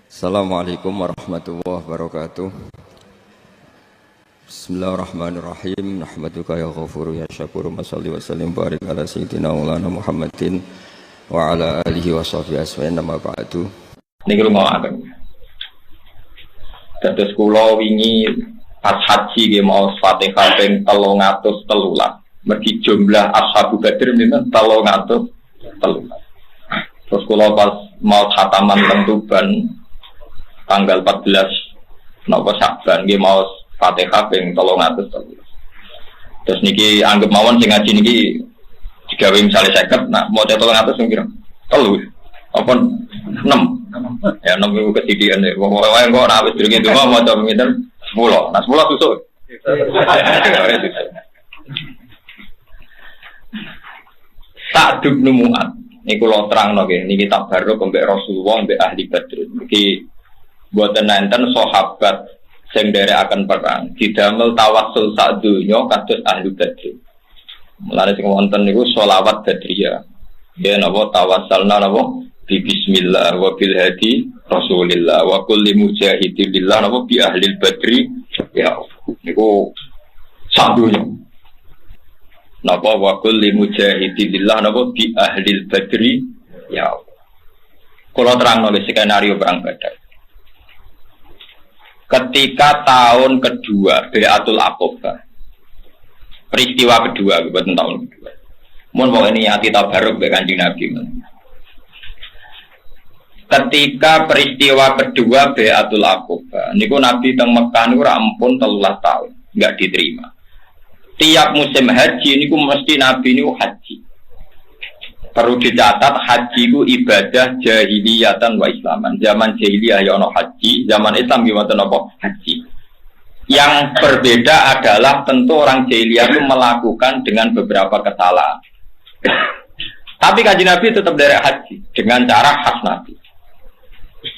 Assalamualaikum warahmatullahi wabarakatuh. Bismillahirrahmanirrahim. Nahmaduka ya ghafuru ya syakuru. Masalli wa sallim barik ala sayyidina maulana Muhammadin wa ala alihi wa sahbihi asma'in nama ba'du. Niki rumahaken. Dados kula wingi pas haji nggih maos Fatihah ping 313. Mergi jumlah ashabu Badr niku 313. Terus kula pas mau khataman teng Tuban tanggal 14 napa Sya'ban nggih maos Fatihah ping 313. Terus niki anggap mawon sing ngaji niki digawe misale 50, nah mau 300 sing kira. 3 apa 6. Ya 6 iku ketidian nek wong wae kok ora wis durung itu mau maca pinten 10. Nah 10 susuk. Tak dubnu muat. Niku kula terangno nggih, niki tak baru mbek Rasulullah mbek ahli Badr. Niki boten enten sahabat sing nderekaken perang didamel tawassul sak donya kados ahli Badr. Mulane sing wonten niku sholawat badriyah. Ya napa tawassalna napa bi bismillah wa bil hadi Rasulillah wa kulli mujahidin billah napa bi ahli badri ya niku sak donya. Napa wa kulli mujahidin billah napa bi ahli badri ya. Kula terangno skenario perang Badar. Ketika tahun kedua Bai'atul Aqabah, peristiwa kedua bukan tahun kedua. Mun mau ini ati tabaruk be Kanjeng Nabi. Ketika peristiwa kedua Bai'atul Aqabah, niku Nabi teng Mekah niku ora ampun 13 tahun, enggak diterima. Tiap musim haji niku mesti Nabi niku haji. Perlu dicatat haji itu ibadah jahiliyatan wa islaman. Zaman jahiliyah ya ono haji, zaman Islam gimana nopo haji. Yang berbeda adalah tentu orang jahiliyah itu melakukan dengan beberapa kesalahan. Tapi Kanjeng Nabi tetap derek haji dengan cara khas Nabi.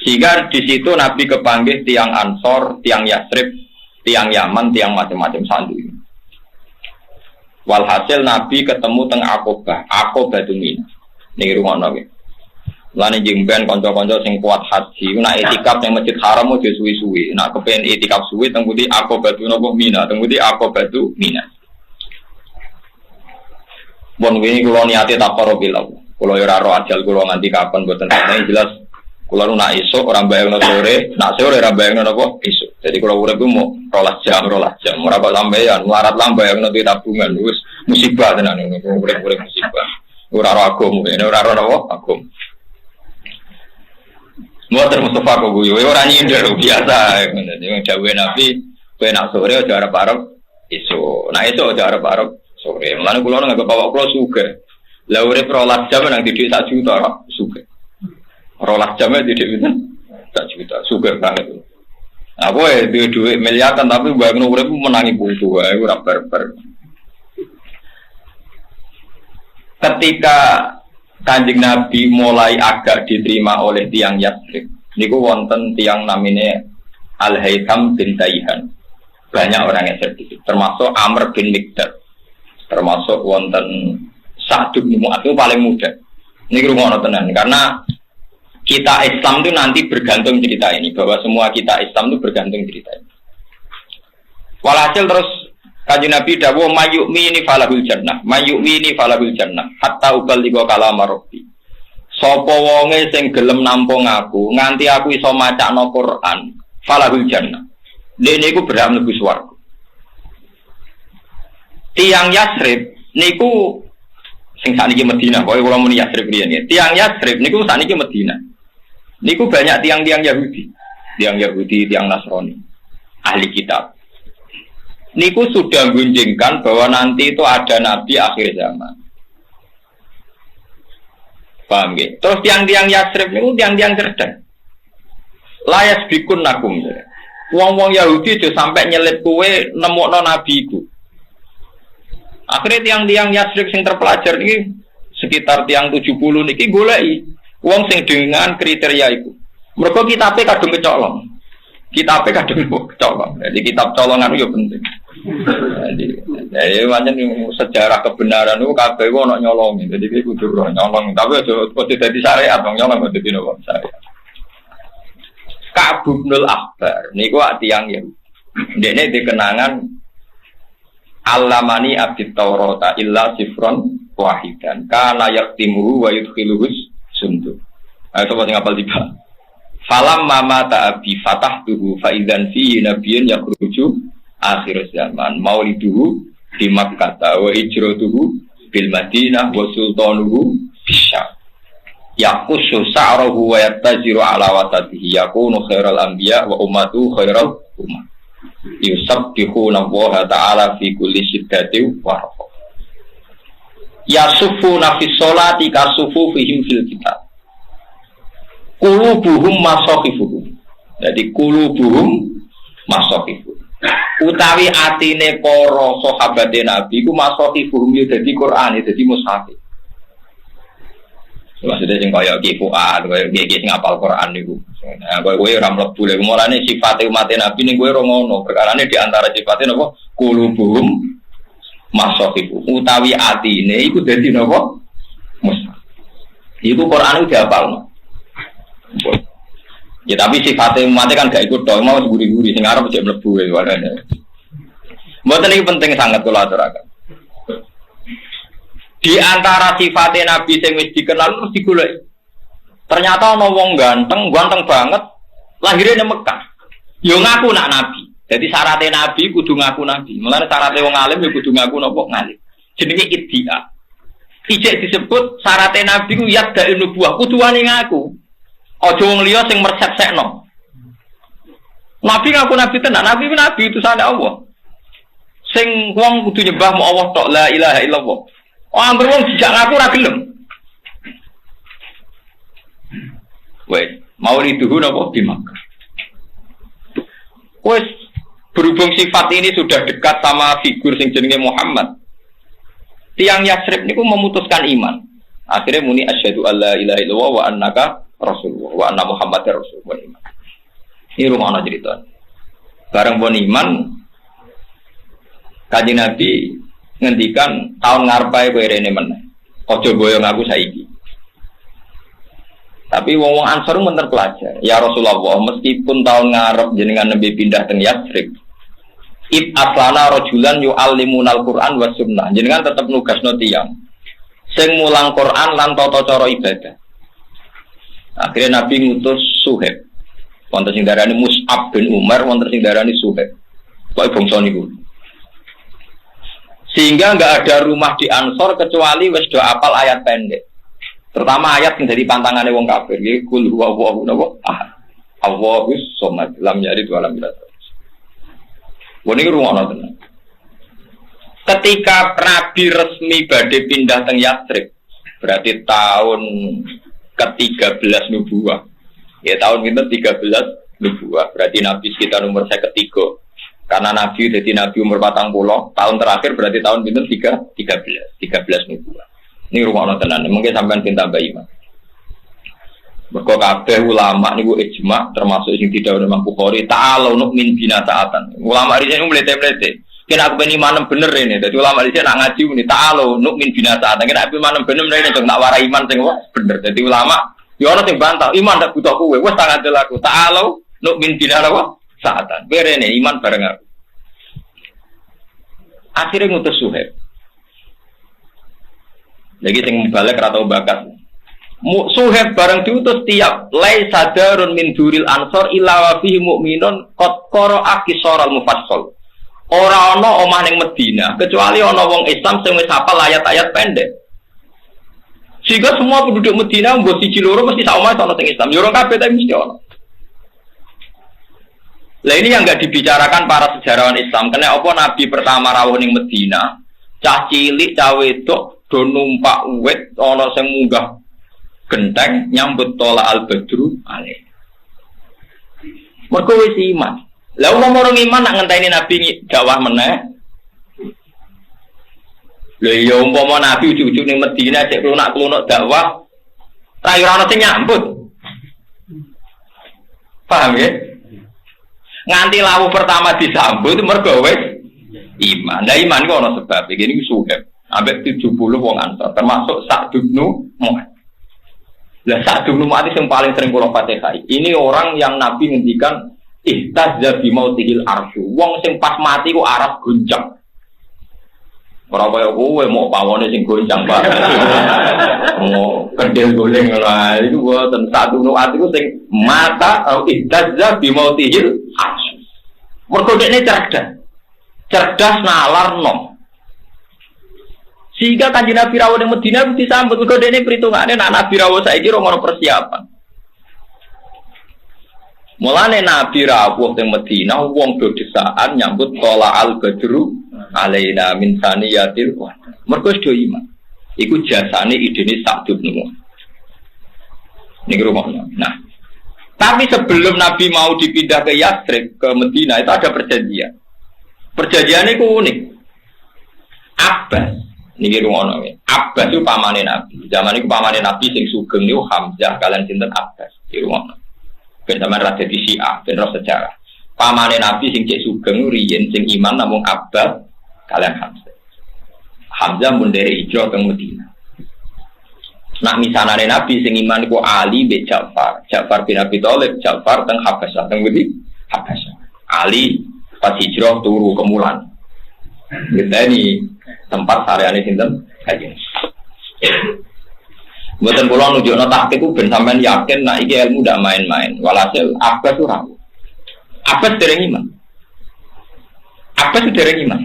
Sehingga di situ Nabi kepanggil tiang Ansor, tiang Yasrib, tiang Yaman, tiang macam-macam sandu. Walhasil Nabi ketemu teng Aqabah, Aqabah Mina. Niki rumono nggih. Lane jengben kanca-kanca sing kuat haji, nek itikaf ning Masjid Haram ojo suwi-suwi. Nek kepen itikaf suwi teng pundi Aqabah Mina, teng pundi Aqabah Mina. Bon wingi kula niate taqarrubil. Kula yo ora ro ajal kula nganti kapan mboten tahu jelas. Kula nu nak esuk ora bayangno sore, nak sore ora bayangno napa esuk. Jadi kalau urip ku mau 12 jam. Ora kok sampeyan melarat lambayangno di tabungan wis musibah tenan niku urip-urip musibah. Ora ro agama, ora ro napa agama. Muatar Mustafa kok guyu, ora nyindir biasa. Yang dawuhe Nabi, kowe nak sore aja arep-arep esuk. Nak esuk aja arep-arep sore. Mulane kula nggak bawa kula sugih. Lah urip 12 jam nang didik 1 juta sugih. 12 jam didik pinten? 1 juta. Sugih banget. Aku duit miliaran tapi bayangno urip menangi putu wae ora barbar. Ketika Kanjeng Nabi mulai agak diterima oleh tiang Yasrib, niku wonten tiang namine Al-Haytham bin Taihan. Banyak orang yang sedih, termasuk Amr bin Mikdad, termasuk wonten Sa'd bin Mu'adz paling muda. Niku rumono tenan karena kita Islam itu nanti bergantung cerita ini, bahwa semua kita Islam itu bergantung cerita ini. Walhasil terus Kanjeng Nabi dawuh mayyu'mini falahul jannah, mayyu'mini falahul jannah, hatta uballigha kalama rabbi. Sapa wonge sing gelem nampung aku nganti aku iso macakno Quran, falahul jannah. Dene iku berhak mlebu swarga. Tiang Yasrib niku sing sakniki Madinah, pokoke kula muni Yasrib riyen ya. Tiang Yasrib niku sakniki Madinah. Niku banyak tiang-tiang Yahudi, tiang Nasrani, ahli kitab. Niku sudah gunjingkan bahwa nanti itu ada Nabi akhir zaman. Paham nggih? Terus tiang-tiang Yasrib niku tiang-tiang cerdas. Layas bikun nakum. Wong-wong Yahudi itu sampai nyelip kue nemokno Nabi iku. Akhirnya tiang-tiang Yasrib sing terpelajar niki sekitar tiang 70 niki goleki wong sing dengan kriteria itu. Mergo kitabe kadung kecolong. Kitabe kadung kecolong. Jadi kitab colongan itu penting. Jadi pancen sejarah kebenaran itu kabeh ono nyolong. Jadi iki kudu nyolong. Tapi aja dadi syariat, nyolong dadi nopo syariat. Ka'b bin al-Ahbar niku tiyang ya. Ndekne dikenangan Alamani abit Taurata illa sifron wahidan kana yaktimuhu wa yudkhiluhus sundu. Ayo coba sing apal tiba. Falam mama ta'abi fatahtuhu fa idzan fi nabiyyin yakhruju akhir zaman mauliduhu di Makkah wa hijratuhu bil Madinah wa sultanuhu bisyam. Yaqusu sa'ruhu wa yattaziru ala wasatihi yakunu khairal anbiya wa ummatu khairal ummah. Yusabbihuna Allah ta'ala fi kulli syiddatin wa rafa. Yasufuna fi sholati kasufufihim fil kitab. Qulubuhum masaqifuhum. Jadi qulubuhum masaqifuhum. Utawi atine para sahabat Nabi ku masaqifuhum yo dadi Quran, dadi mushaf. Maksudnya sing kaya Ki Fuad, kaya sing apal Quran niku. Nah, kowe ora mlebu lek mulane sifate umat Nabi ning kowe ora ngono. Perkarane di antara sifate napa? Qulubuhum masaqifuhum. Utawi atine iku dadi napa? Mushaf. Iku Quran iku diapalno. Ya tapi sifatnya umatnya kan gak ikut dong, mau guri-guri sing arep cek mlebu wae warane. Mboten iki penting sangat kula aturaken. Di antara sifatnya Nabi sing wis dikenal terus digoleki. Ternyata ana wong ganteng banget, lahirnya nang Mekah. Yo ngaku nak Nabi. Jadi syaratnya Nabi kudu ngaku Nabi. Mulane syaratnya wong alim yo kudu ngaku napa ngalim. Jenenge iddia. Ijek disebut syaratnya Nabi ku yadda nubuwah, kudu wani ngaku. Aja wong liya sing mersek-sekno. Nabi ngaku nabi tenan, nabi itu sane Allah. Sing wong kudu nyembah mu Allah tok, la ilaha illallah. Oh, amber wong dijak ngaku ora gelem. Wes, mauliduhu napa di Makkah. Wes, berhubung sifat ini sudah dekat sama figur sing jenenge Muhammad. Tiang Yasrib niku memutuskan iman. Akhirnya muni asyhadu alla ilaha illallah wa annaka Rasulullah wa anna Muhammadar Rasulullah. Ini rumah ana cerita. Bareng pun iman Kanjeng Nabi ngendikan tahun ngarepe kowe rene meneh. Aja boyong aku saiki. Tapi wong-wong Ansor men terpelajar. Ya Rasulullah, meskipun tahun ngarep jenengan nembe pindah teng Yatsrib. Ib aslana rajulan yu'allimunal Qur'an was sunnah. Jenengan tetep nugasno tiyang sing mulang Quran lan tata cara ibadah. Akhirnya Nabi ngutus Suhaib. Wonten sing darani Mus'ab bin Umar, wonten sing darani Suhaib. Kok bangsa niku. Sehingga enggak ada rumah di Ansor kecuali wis do apal ayat pendek. Terutama ayat yang dari pantangane wong kafir, iki kul huwallahu ahad. Allahus somad, lam yalid wa lam yulad. Wong iki rumono tenan. Ketika Nabi resmi badhe pindah teng Yatsrib, berarti tahun ke-13 nubuwah. Ya tahun itu 13 nubuwah. Berarti Nabi sekitar umur saya ketiga. Karena Nabi jadi Nabi umur 40, tahun terakhir berarti tahun itu 13 nubuwah. Ini rumah tenan. Mungkin sampean pinta bayi mah. Mergo kabeh ulama niku ijma termasuk sing didhawuhi Imam Bukhari, ta'alu nu'min bina ta'atan. Ulama riyen mlete-mlete. Kena aku ben iman bener ini. Dadi ulama riyen nak ngaji muni ta'alu nu'min bina ta'atan. Kena aku iman bener ini dong nak warai iman sing bener. Dadi ulama ya ana sing bantah, iman ndak butuh kowe, wis tak ngandel aku. Ta'alu nu'min bina ta'atan. Berene iman bareng aku. Akhirnya ngutus Suhaib. Lagi sing balik ra tau bakat. Suhaib bareng diutus tiap lai sadarun min duril ansor illa wa fihi mu'minun qad qara'a qisaral mufassal. Ora ana omah ning Madinah kecuali ana wong Islam sing wis hafal ayat-ayat pendek. Sehingga semua penduduk Madinah mbok siji loro mesti sak omah ana sing Islam. Yo ora kabeh tapi mesti ana. Lah ini yang enggak dibicarakan para sejarawan Islam. Karena apa Nabi pertama rawuh ning Madinah, cah cilik, cah wedok do numpak wit ana sing munggah genteng nyambut tola al-badru alaih. Mergo wis iman. Lah wong orang iman nak ngenteni Nabi dakwah meneh. Lha ya umpama Nabi ujug-ujug ning Madinah cek klunak-klunuk dakwah, ra ora ana sing nyambut. Paham ya? Nganti lawu pertama disambut mergo wis iman. Lah iman ku ana sebab. Iki niku Suhaib. Ambek 70 wong Ansor termasuk Sa'd bin Mu'adz. Lah Sa'd bin Mu'adz yang paling sering kula Fatihah. Ini orang yang Nabi ngendikan ihtazza bi mautihil arsy. Wong sing pas mati ku aras goncang. Ora kaya kowe mau pawone sing goncang banget. Mau kendel goleng lah itu boten Sa'd bin Mu'adz iku sing mata ihtazza bi mautihil arsy. Mergo dekne cerdas nalar nom. Sehingga Kanjeng Nabi rawuh ning Madinah disambut mergo dekne perhitungane nek Nabi rawuh saiki ora ono persiapan. Mulane Nabi rawuh ning Madinah wong do desaan nyambut tola al badru alaina min saniyatil wa. Mergo do iman. Iku jasane idene Sa'd bin Mu'adz. Niki rumakno. Nah, tapi sebelum Nabi mau dipindah ke Yatsrib ke Madinah itu ada perjanjian. Perjanjian itu unik. Abbas, niki rumono. Abbas itu pamane Nabi. Zaman itu pamane Nabi sing sugeng niku Hamzah kalian sinten Abbas. Niki rumono. Ben zaman ra dadi Syiah, ben ro sejarah. Pamane Nabi sing cek sugeng riyen sing iman namung Abbas kalian Hamzah. Hamzah mun dari hijrah ke Madinah. Nak misanane Nabi sing iman iku Ali bin Ja'far. Ja'far bin Abi Thalib, Ja'far teng Habasyah, teng Budi Habasyah. Ali pas hijrah turu ke Mulan. Kita ini tempat sareane sinten? Kanjeng. Mboten kula nunjukno tahqiq ku ben sampean yakin nek iki ilmu ndak main-main. Walhasil Abbas ora. Abbas dereng iman. Abbas dereng iman.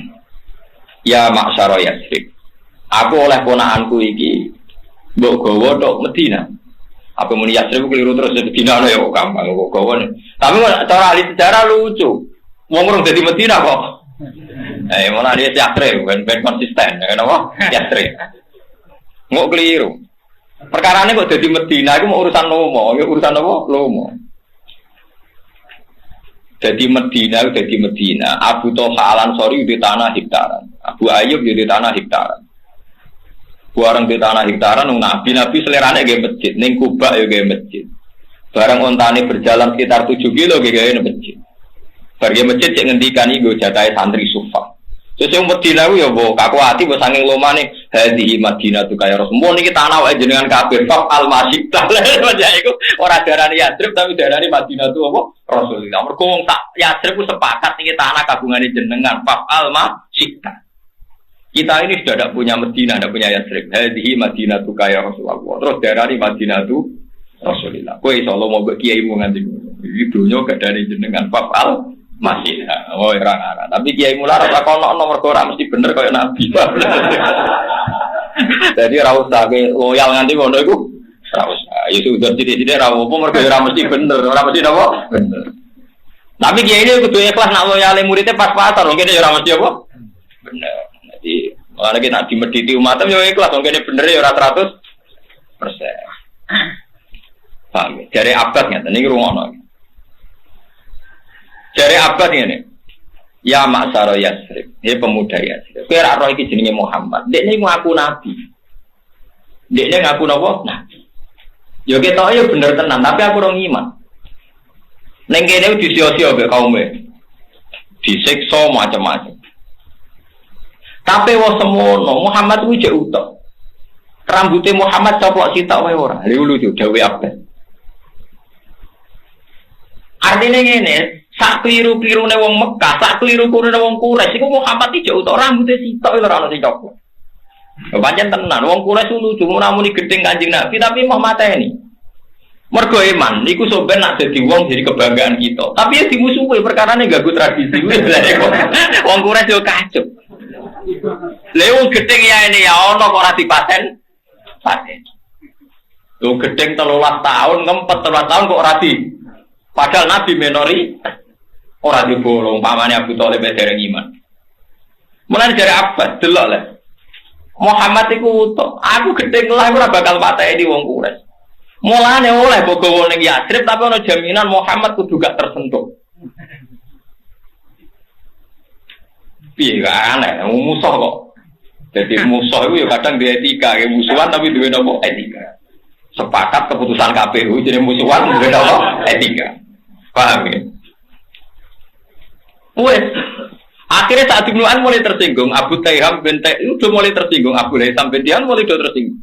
Ya maksara Yatsrib. Aku oleh ponakanku iki mbok gawa tok Madinah. Apa muni Yatsrib keliru terus Madinah ya kok gampang kok gawa. Tapi cara ahli sejarah lucu. Wong urung dadi Madinah kok. Malah dia Yatsrib ben konsisten ya napa? Yatsrib. Ngok keliru. Perkarane kok dadi Madinah iku mau urusan lomo, ya urusan apa? Lomo. Jadi Madinah, Abu Thalha Al-Ansari di tanah hektaran, Abu Ayyub di tanah hektaran. Barang di tanah hektaran, Nabi selerane ge masjid, ning Kuba ya ge masjid. Barang ontane berjalan sekitar 7 kilo ge masjid. Barge masjid cek ngendikan iku jatahe santri Sufa. Terus yang Madinah ku ya mbok kaku ati mbok saking lomane hadhihi Madinah tu kaya Rasul. Niki tanah wae jenengan kafir faq al-masjid. Lah iku ora darani Yatsrib tapi darani Madinah tu apa? Rasulullah. Mergo wong tak Yatsrib ku sepakat niki tanah kagungane jenengan faq al-masjid. Kita ini sudah tidak punya Madinah, tidak punya Yatsrib. Hadhihi Madinah tu kaya Rasulullah. Terus darani Madinah tu Rasulullah. Kowe iso lomo mbek kiaimu nganti iki donya gadane jenengan faq al masih, oh orang-orang. Tapi kiai mula rasa kono nomor korak mesti bener kayak Nabi. Jadi rawusah ke loyal nganti ngono iku. Rawusah. Ya sudah tidak rawopo mergo ora mesti bener, ora mesti napa? Bener. Tapi kiai ini kudu ikhlas nak loyale muridnya pas-pasan, mungkin ya ora mesti apa? Bener. Jadi ora nek nak dimediti umatem yo ikhlas, mungkin bener ya ora 100%. Paham? Jare abad ngeten iki rungono. Jare Abbas ngene. Ya maksara Yatsrib, he pemuda Yatsrib. Kowe ora roh iki jenenge Muhammad. Dekne ngaku nabi. Dekne ngaku napa? Nabi. Yo ketok yo bener tenan, tapi aku ora ngiman. Ning kene disio-sio mbek kaume. Disiksa macam-macam. Tapi wong semono Muhammad kuwi jek utek. Rambute Muhammad coplok sitok wae ora. Lha lucu dawuh Abbas. Artinya ngene, sak keliru-kelirune wong Mekah, sak keliru-kelirune wong Quraisy iku Muhammad iki jauh tok rambute sitok ora ono sing coplok. Pancen tenan, wong Quraisy lucu namuni gedeng Kanjeng Nabi tapi mau mateni. Mergo iman niku sampeyan nak dadi wong jadi kebanggaan kita. Tapi ya dimusuhi perkarane ganggu tradisi. Wong Quraisy yo kacuk. Lha wong gedeng ya ini ya ono kok ora dipaten. Paten. Lho gedeng 13 tahun, ngempet 13 tahun kok ora di. Padahal Nabi menori orang dibolong, pamannya Abu Thalib dereng iman. Mulai dari Abbas delok lah. Muhammad iku utuh. Aku gedeng lah ora bakal pateni wong Quraisy. Mulane oleh bogo ning Yatsrib tapi ana jaminan Muhammad kudu gak tersentuh. Piye gak aneh, musuh kok. Jadi musuh itu ya kadang di etika, kayak musuhan tapi duwe napa etika. Sepakat keputusan KPU jadi musuhan duwe napa etika. Paham ya? Wes, akhirnya saat Ibnu An mulai tersinggung, Abu Taiham bin Taiham itu mulai tersinggung, Abu Haitham bin Dian mulai tersinggung.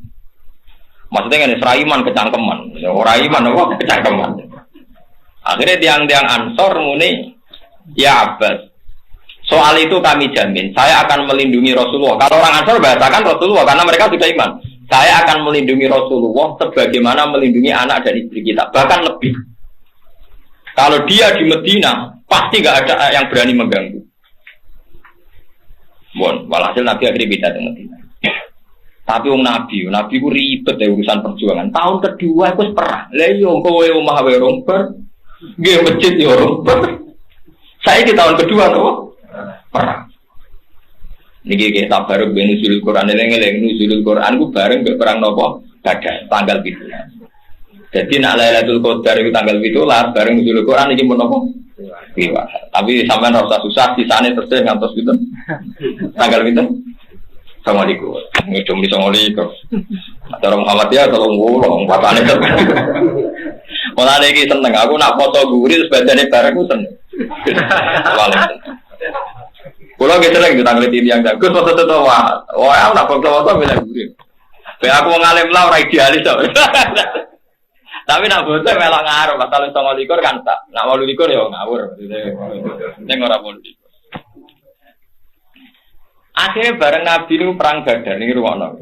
Maksudnya kan seraiman kecangkeman, orang iman apa kecangkeman. Akhirnya tiang-tiang Ansor muni, ya Abbas, soal itu kami jamin, saya akan melindungi Rasulullah. Kalau orang Ansor bahasakan Rasulullah karena mereka sudah iman. Saya akan melindungi Rasulullah sebagaimana melindungi anak dan istri kita, bahkan lebih. Kalau dia di Medina, pasti nggak ada yang berani mengganggu. Bon, walhasil Nabi akhirnya beda di Medina. Tapi Nabi ku ribet ya urusan perjuangan. Tahun kedua aku perang. Lah yo kowe omah wae romper. Nggih masjid yo romper. Saya di tahun kedua tuh perang. Niki kita baru nuzulul Quran eleng-eleng nuzulul Quran ku bareng mbek perang napa? Badar tanggal 7. Jadi nak Lailatul Qadar itu tanggal 7 bareng nuzulul Quran iki pun napa? Iya. Tapi sampean ora usah susah sisane terus ngantos pinten? Tanggal pinten? Assalamualaikum. Ngecum di Assalamualaikum. Cara Muhammadiyah tolong ngulong patane terus. Mulane iki seneng aku nak foto guri terus badane bareng ku seneng. Kalau kita lagi ditanggapi yang jago, foto wah, aku nak foto bila gurih. Aku ngalim lah orang idealis, tapi nak foto melak ngaruh. Kalau tongol likur kan tak, nak mau likur ya ngawur. Ini orang mau likur. Akhirnya bareng Nabi itu perang Badar ini ruang.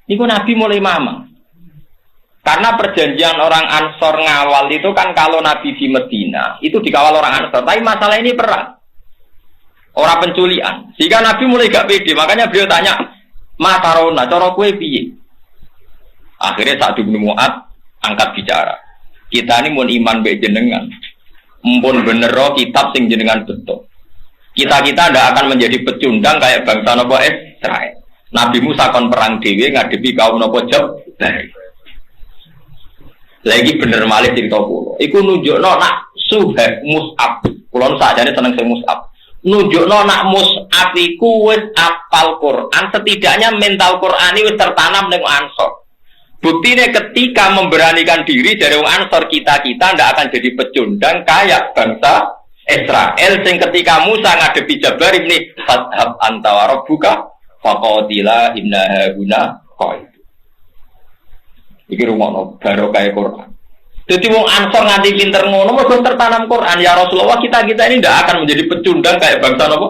Itu Nabi mulai mamang. Karena perjanjian orang Ansor ngawal itu kan kalau Nabi di Medina itu dikawal orang Ansor. Tapi masalah ini perang, orang penculian. Sehingga Nabi mulai gak pede. Makanya beliau tanya, Matarona, cara kue piye? Akhirnya Sa'd bin Mu'adz angkat bicara. Kita ini mau iman be jenengan, mumpun bener roh kitab sing jenengan betul. Kita ndak akan menjadi pecundang kayak bangsa nopo Israel. Nabi Musa kon perang dewe ngadepi kaum nopo Jabbar. Lagi bener malih cerita kula. Iku nunjukno nak Suhaib Mus'ab. Kula sakjane seneng sing Mus'ab. Nunjukno nak Mus'ab iku wis apal Quran, setidaknya mental Qurani wis tertanam ning Ansor. Buktine ketika memberanikan diri dari wong Ansor kita ndak akan jadi pecundang kayak bangsa Israel sing ketika Musa ngadepi Jabbar ini fadhab anta wa rabbuka faqatila inna hauna qaid. Iki rumono barokah Quran. Jadi wong Ansor nganti pinter ngono mergo tertanam Quran. Ya Rasulullah kita ini ndak akan menjadi pecundang kayak bangsa napa?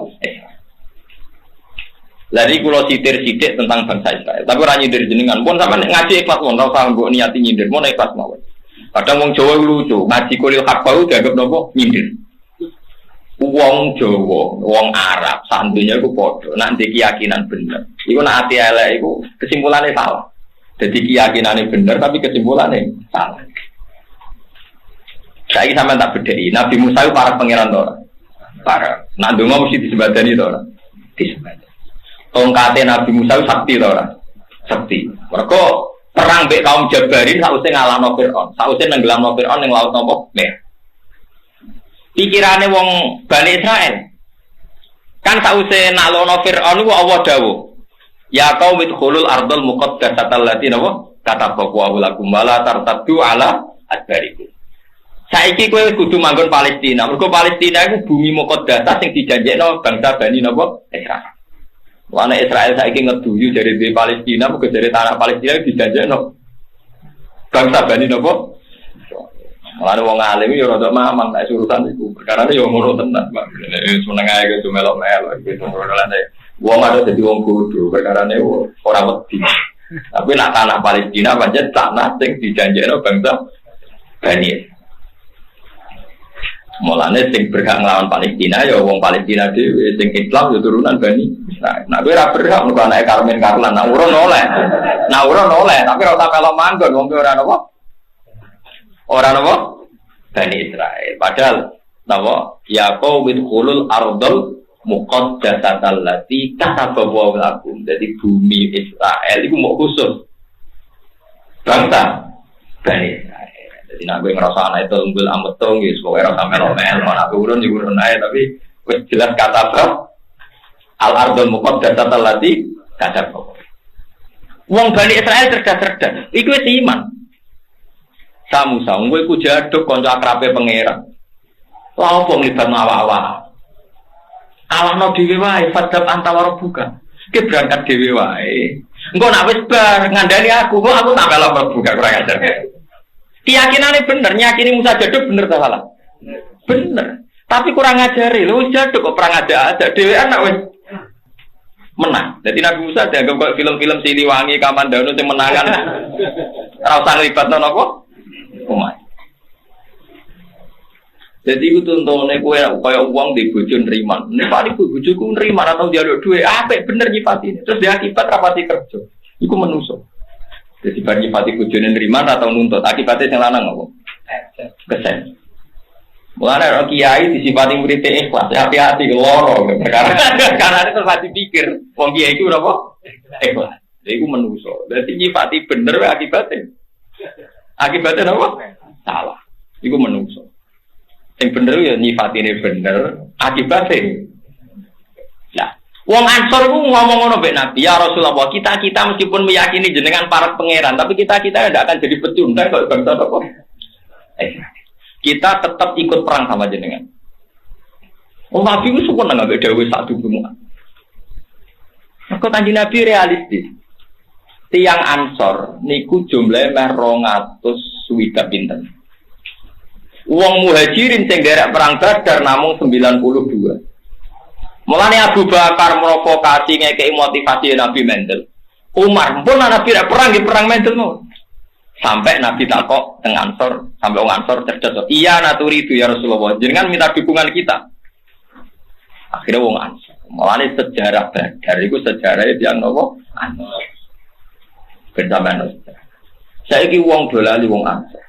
Lari kula sitir-sitik tentang bangsa Israel. Tapi ora nyindir jenengan. Pun sampean ngaji ikhlas mon ora usah mbok niati nyindir, mon ikhlas mawon. Kadang wong Jawa lucu, ngaji kulil hak bau dianggap napa? Nyindir. Wong Jawa, wong Arab, santunya iku padha. Nek keyakinan bener. Iku nek ati elek iku kesimpulannya salah. Jadi keyakinannya bener tapi kesimpulannya salah. Saya sampai tak bedai. Nabi Musa itu para pangeran tora. Para. Nak donga mesti disebadani tora. Disebadani. Tongkate Nabi Musa itu sakti tora. Sakti. Mereka perang mbek kaum Jabarin sausé ngalahno Firaun. Sausé nenggelamno Firaun ning laut napa? Merah. Pikirane wong Bani Israel. Kan sausé nalono Firaun ku Allah dawuh. Ya qaum idkhulul ardal muqaddasatal lati napa? Kata bahwa lakum wala tartaddu ala adbarikum. Saiki kowe kudu manggon Palestina. Mergo Palestina iku bumi muqaddasah sing dijanjekno bangsa Bani napa? Israel. Wana Israel saiki ngeduyu dari Palestina, mergo dari tanah Palestina dijanjekno bangsa Bani napa? Mulane wong alim yo rada mamang nek urusan iku. Perkarane yo ngono tenan, Pak. Wis meneng ae kudu melok-melok iki ngono-ngono. Wong ada dadi wong bodho, perkarane ora wedi. Tapi nak tanah Palestina pancen tanah sing dijanjekno bangsa Bani. Mulane sing berhak nglawan Palestina ya wong Palestina dhewe, sing Islam ya turunan Bani. Nah kowe ora berhak mergo anake Karmen Karlan, nak urun oleh. Nak urun oleh, tapi ora tak melok manggon wong ora napa? Ora napa? Bani Israil. Padahal napa? Ya qaumul khulul ardal muqaddasatal lati katabawa lakum. Jadi bumi Israel itu mau khusus bangsa Bani Israil. Jadi nak gue ngerasa anak itu unggul ametong, ya semoga rasa melo-melo, anak turun juga turun aja, tapi gue jelas kata bab al-ardul muqaddasatal lati katabawa. Wong Bani Israil cerdas-cerdas, itu iman. Samu-samu gue ku jaduk konco akrabe pangeran. Lah opo nglibatno awak-awak. Alahno dhewe wae fadhab antawara buka. Ki berangkat dhewe wae. Engko nak wis bar ngandani aku, kok aku tak melok mlebu gak kurang ajar. Keyakinane bener, nyakini Musa Jaduk bener ta salah? Bener. Tapi kurang ngajari, lho Jaduk kok perang ada dhewean nak wis menang. Jadi Nabi Musa dianggap kok film-film Siliwangi, Kamandano sing menangan. Ora usah nglibatno napa? Umat. Jadi itu tuntune kowe kaya wong di bojo nriman. Nek paling bojoku nriman atau njaluk dhuwit, apik bener nyipatine. Terus dia akibat rapati kerja. Iku menungso. Jadi bar nyipati bojone nriman atau nuntut, akibatnya sing lanang apa? Kesen. Mulane ora kiai disifati murid ikhlas, hati-hati loro karena itu pasti pikir wong kiai iku napa? Ikhlas. Iku menungso. Dadi nyifati bener wae akibatnya. Akibatnya napa? Salah. Iku menungso. Sing bener ya nyifatine bener, akibatnya. Ya. Wong Ansor ku ngomong ngono mbek Nabi, ya Rasulullah, kita meskipun meyakini jenengan para pangeran, tapi kita tidak akan jadi pecundang kalau bangsa apa? Kita tetap ikut perang sama jenengan. Oh Nabi itu suka nggak beda satu semua. Aku Kanjeng Nabi realistis. Tiang Ansor niku jumlahnya meh 200 pinten. Wong Muhajirin sing derek perang Badar namung 92. Mulane Abu Bakar provokasi ngekei motivasi Nabi Mendel. Umar pun Nabi perang di perang Mendel no. Sampai Nabi takok teng Ansor, sampai wong Ansor cerdas. Iya naturi itu ya Rasulullah. Jenengan minta dukungan kita. Akhirnya wong Ansor. Mulane sejarah Badar iku sejarah yang nopo? Ansor. Bersamaan. Saiki wong dolali wong Ansor.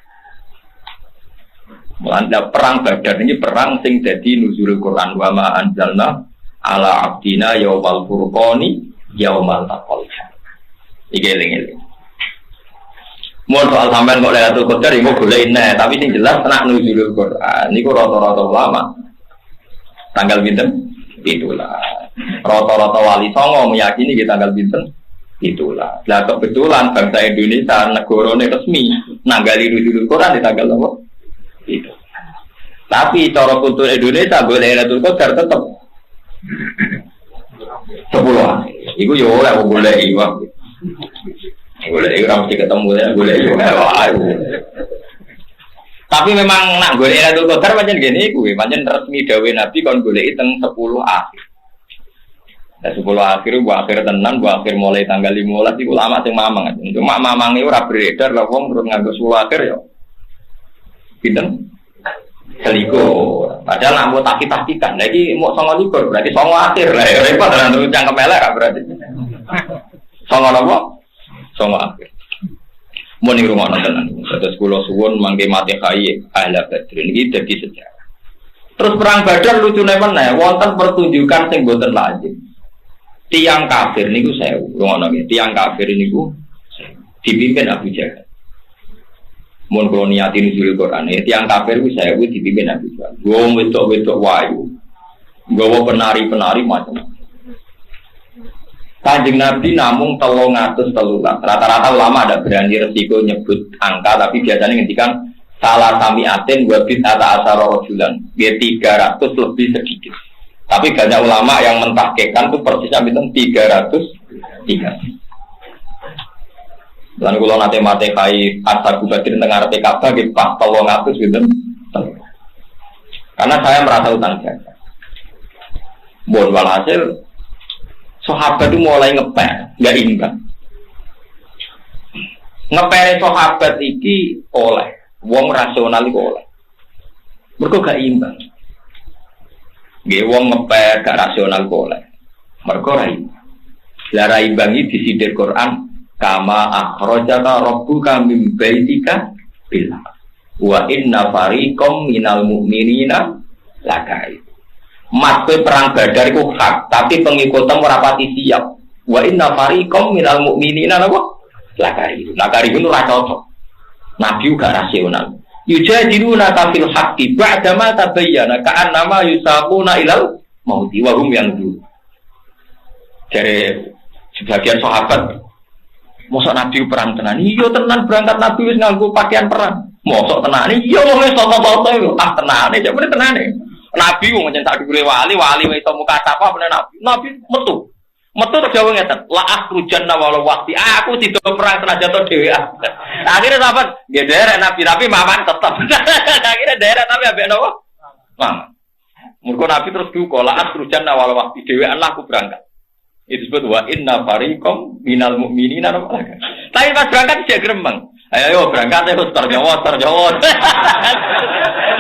Mulane perang Badar ini perang sing dadi nuzulul Quran wa ma anzalna ala abdina yaumal furqani yaumal taqal. Iki eling-eling. Mun soal sampean kok Lailatul Qadar iku golek nek, tapi sing jelas tenak nuzulul Quran niku rata-rata ulama. Tanggal pinten? Itulah. Rata-rata wali songo meyakini kita tanggal pinten? Itulah. Lah kebetulan bangsa Indonesia negarane resmi nanggali nuzulul Quran di tanggal apa? Itu. Tapi cara kultur Indonesia boleh Lailatul Qadar tetap 10. Iku yo oleh boleh iwak. Boleh ora mesti ketemu ya, boleh yo. Tapi memang nak golek Lailatul Qadar pancen ngene iku, pancen resmi dawuh Nabi kon goleki teng 10 akhir. Nah 10 akhir bu akhir tenan, bu akhir mulai tanggal 15 iku lama sing mamang. Cuma mamange ora beredar lho wong terus nganggo 10 akhir yo. Pinten? Selikur. Padahal nak mau takik-takikan. Lagi mau 29 berarti 9 akhir lah. Repot lah untuk cangkem elek berarti. 9 apa? 9 akhir. Mau ning rumah tenan. Terus kula suwun mangke mati kai ahla Badr iki dadi sejarah. Terus perang Badar lucune meneh wonten pertunjukan sing boten lazim. Tiang kafir niku 1000. Ngono nggih. Tiang kafir niku dipimpin Abu Jahal. Mun kalau niatin nuzul Quran, tiang kafir itu saya dipimpin Nabi Muhammad. Gue wedok wayu, gue penari macam. Kanjeng Nabi namung 313. Rata-rata ulama ada berani resiko nyebut angka, tapi biasanya ngendikan salah samiatin gue bisa asar rojulan, dia 300 lebih sedikit. Tapi banyak ulama yang mentahkekan itu persisnya bintang 303. Lan kula nate mate kai Asar Badr tengah arep Ka'bah nggih pas 300 gitu. Karena saya merasa utang jasa. Bon walhasil sahabat itu mulai ngeper, enggak imbang. Ngepere sahabat iki oleh wong rasional iku oleh. Mergo gak imbang. Nggih wong ngeper gak rasional kok oleh. Mergo ra imbang. Lah ra imbang iki disindir Quran kama akhrajaka rabbuka min baitika bil wa inna fariqam minal mu'minina lakai. Maksud perang Badar iku hak, tapi pengikutan ora pati siap. Wa inna fariqam minal mu'minina napa? Lakai. Lakai itu ora cocok. Nabi juga rasional. Yujadiluna fil haqqi ba'da ma tabayyana ka'annama yusaquna ilal mauti wa hum yanzur. Dari sebagian sahabat mosok Nabi perang tenan. Iya tenan berangkat Nabi wis nganggo pakaian perang. Mosok tenan. Iya wong wis foto-foto tenane, jane tenane. Nabi wong mencen sak dhuwure wali wis iso muka sapa bener Nabi. Nabi metu. Metu terus jawab ngeten, la akhrujan walau waqti. Aku tidak perang senajan to dhewean. Akhirnya sahabat, nggih derek Nabi tapi maman tetep. Akhirnya derek tapi ambek napa? Maman. Mergo Nabi terus duka, la akhrujan walau waqti dhewean lah aku berangkat. Itu disebut wa inna fariqam minal mu'minina. Tapi pas berangkat dia gremeng. Ayo berangkat ayo terjawab.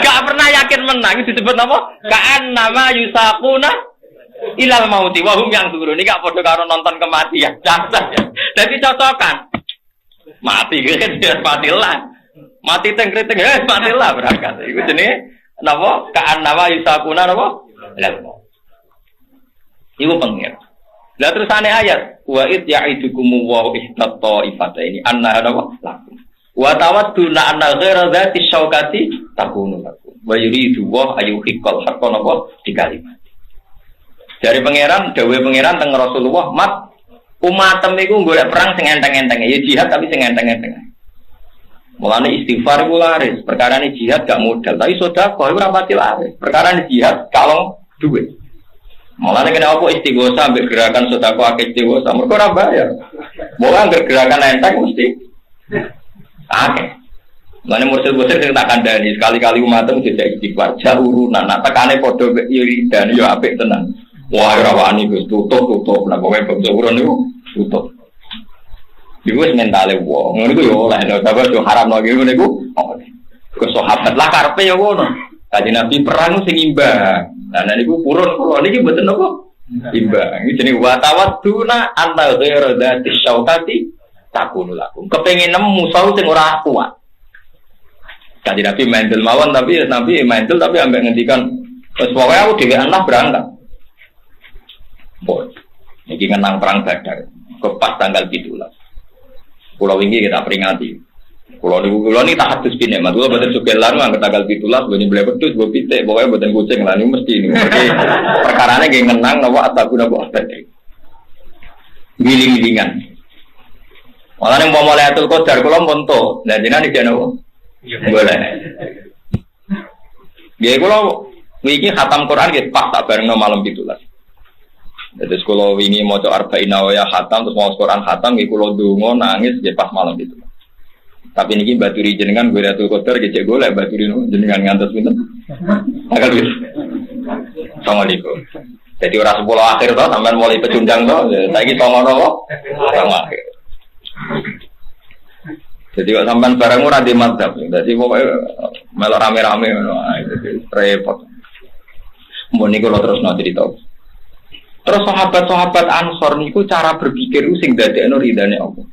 Gak pernah yakin menang itu disebut apa? Ka'an nama yusaquna ilal mauti wa hum yang turun. Ini gak padha karo nonton kematian. Jadi cocokan. Mati kan dia matilah. Mati teng-teng matilah berangkat. Iku jenenge napa? Ka'an nama yusaquna napa? Ilal maut. Iku pengen. Lah terusane ayat wa id ya'idukum wa ihtat ta'ifataini anna hadawa lakum wa tawadduna anna ghaira dzati syaukati takunu lakum wa yuridu wa ayyuhiqqal haqqan wa di kalimat. Dari pangeran dawuh pangeran teng Rasulullah mat umatem iku golek perang sing enteng-enteng ya jihad tapi sing enteng-enteng. Mulane istighfar iku laris, perkarane jihad gak modal tapi sedekah iku ora pati laris. Perkarane jihad kalong duit. Mulane kena apa istighosa ambek gerakan sedekah akeh istighosa mergo ora bayar. Mulane ambek gerakan enteng mesti akeh. Mulane mursid-mursid sing tak kandhani sekali-kali umatem dijak istighfar urunan. Nah tekane padha iridan yo apik tenan. Wah ora wani wis tutup. Lah pokoke bangsa urun niku tutup. Iku wis mentale wong. Ngono iku yo oleh tapi yo haram lagi ngono iku. Kok sahabat lah karepe yo ngono. Kanjeng Nabi perang sing imbang. Nah niku purun niki mboten napa? Imbang. Iki jenenge wa tawadduna anta ghairu dzati syaukati takunu lakum. Kepengin nemu musuh sing ora kuat. Kanjeng Nabi mendel mawon tapi Nabi mendel tapi ambek ngendikan wis pokoke aku dhewean lah berangkat. Boy. Niki ngenang perang Badar. Kepas tanggal 17. Pulau wingi kita peringati. Kalau ni tak hadus bini, maksudnya buatan sukelan, angkat tanggal 17, bunyi beli pedus, buat pitik, pokoknya buatan kucing lah, ini mesti ini. Perkaranya kayak ngenang, nawa ataku nawa atas. Giling-gilingan. Malah yang mau mulai atul kodar, kalau monto, dan jenah ni dia nawa. Boleh. Dia kalau wingi khatam Quran, kita pas tak bareng malam 17. Jadi kalau wingi mau coba arba'in nawaya khatam, terus mau Quran khatam, kalau dungo nangis, dia pas malam 17. Tapi niki baturi jenengan gue Lailatul Qadar gecek golek baturi jenengan ngantos pinten. Agak wis. Assalamualaikum. Jadi ora 10 akhir to sampean mulai pecundang to, saiki 9 kok. Akhir. Jadi kok sampean barang ora di madzhab. Dadi pokoke melok rame-rame ngono ae repot. Mun niku lho terus cerita. Terus sahabat-sahabat Ansor niku cara berpikir sing dadekno ridane Allah.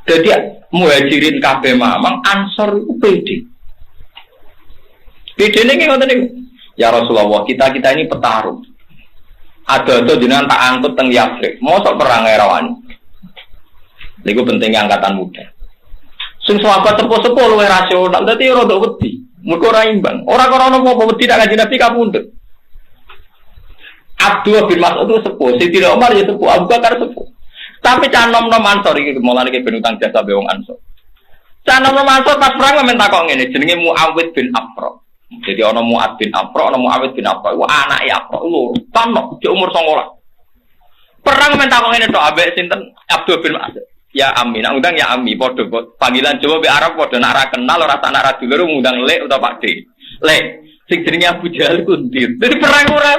Jadi muhajirin kabeh mamang Ansor itu pede. Pede ini ngoten niku. Ya Rasulullah, kita ini petarung. Ada jenengan tak angkut teng Yathrib. Mosok perang rawani. Niku pentingnya angkatan muda. Sing sahabat sepuh-sepuh luwih rasional, dadi rada wedi. Mergo ora imbang. Ora krana apa wedi tak kanjeng Nabi kapundhut. Abdullah bin Mas'ud itu sepuh, Sayyidina Umar ya sepuh, Abu Bakar sepuh. Tapi canom-nom Ansor iki mulane iki ben utang jasa be wong Ansor. Canom-nom Ansor pas perang men takok ngene, jenenge Muawid bin Afra. Jadi ana Muad bin Afra, ana Muawid bin Afra. Ku anake Afra loro, tanok di umur 19. Perang men takok ngene tok ambek sinten Abdul bin Mas'ud. Ya Ami, nak undang ya Ami padha panggilan Jawa be Arab padha nak ra kenal ora tak nak ra dulur ngundang Lek utawa Pak D. Lek sing jenenge Abu Jahal ku ndi? Dadi perang ora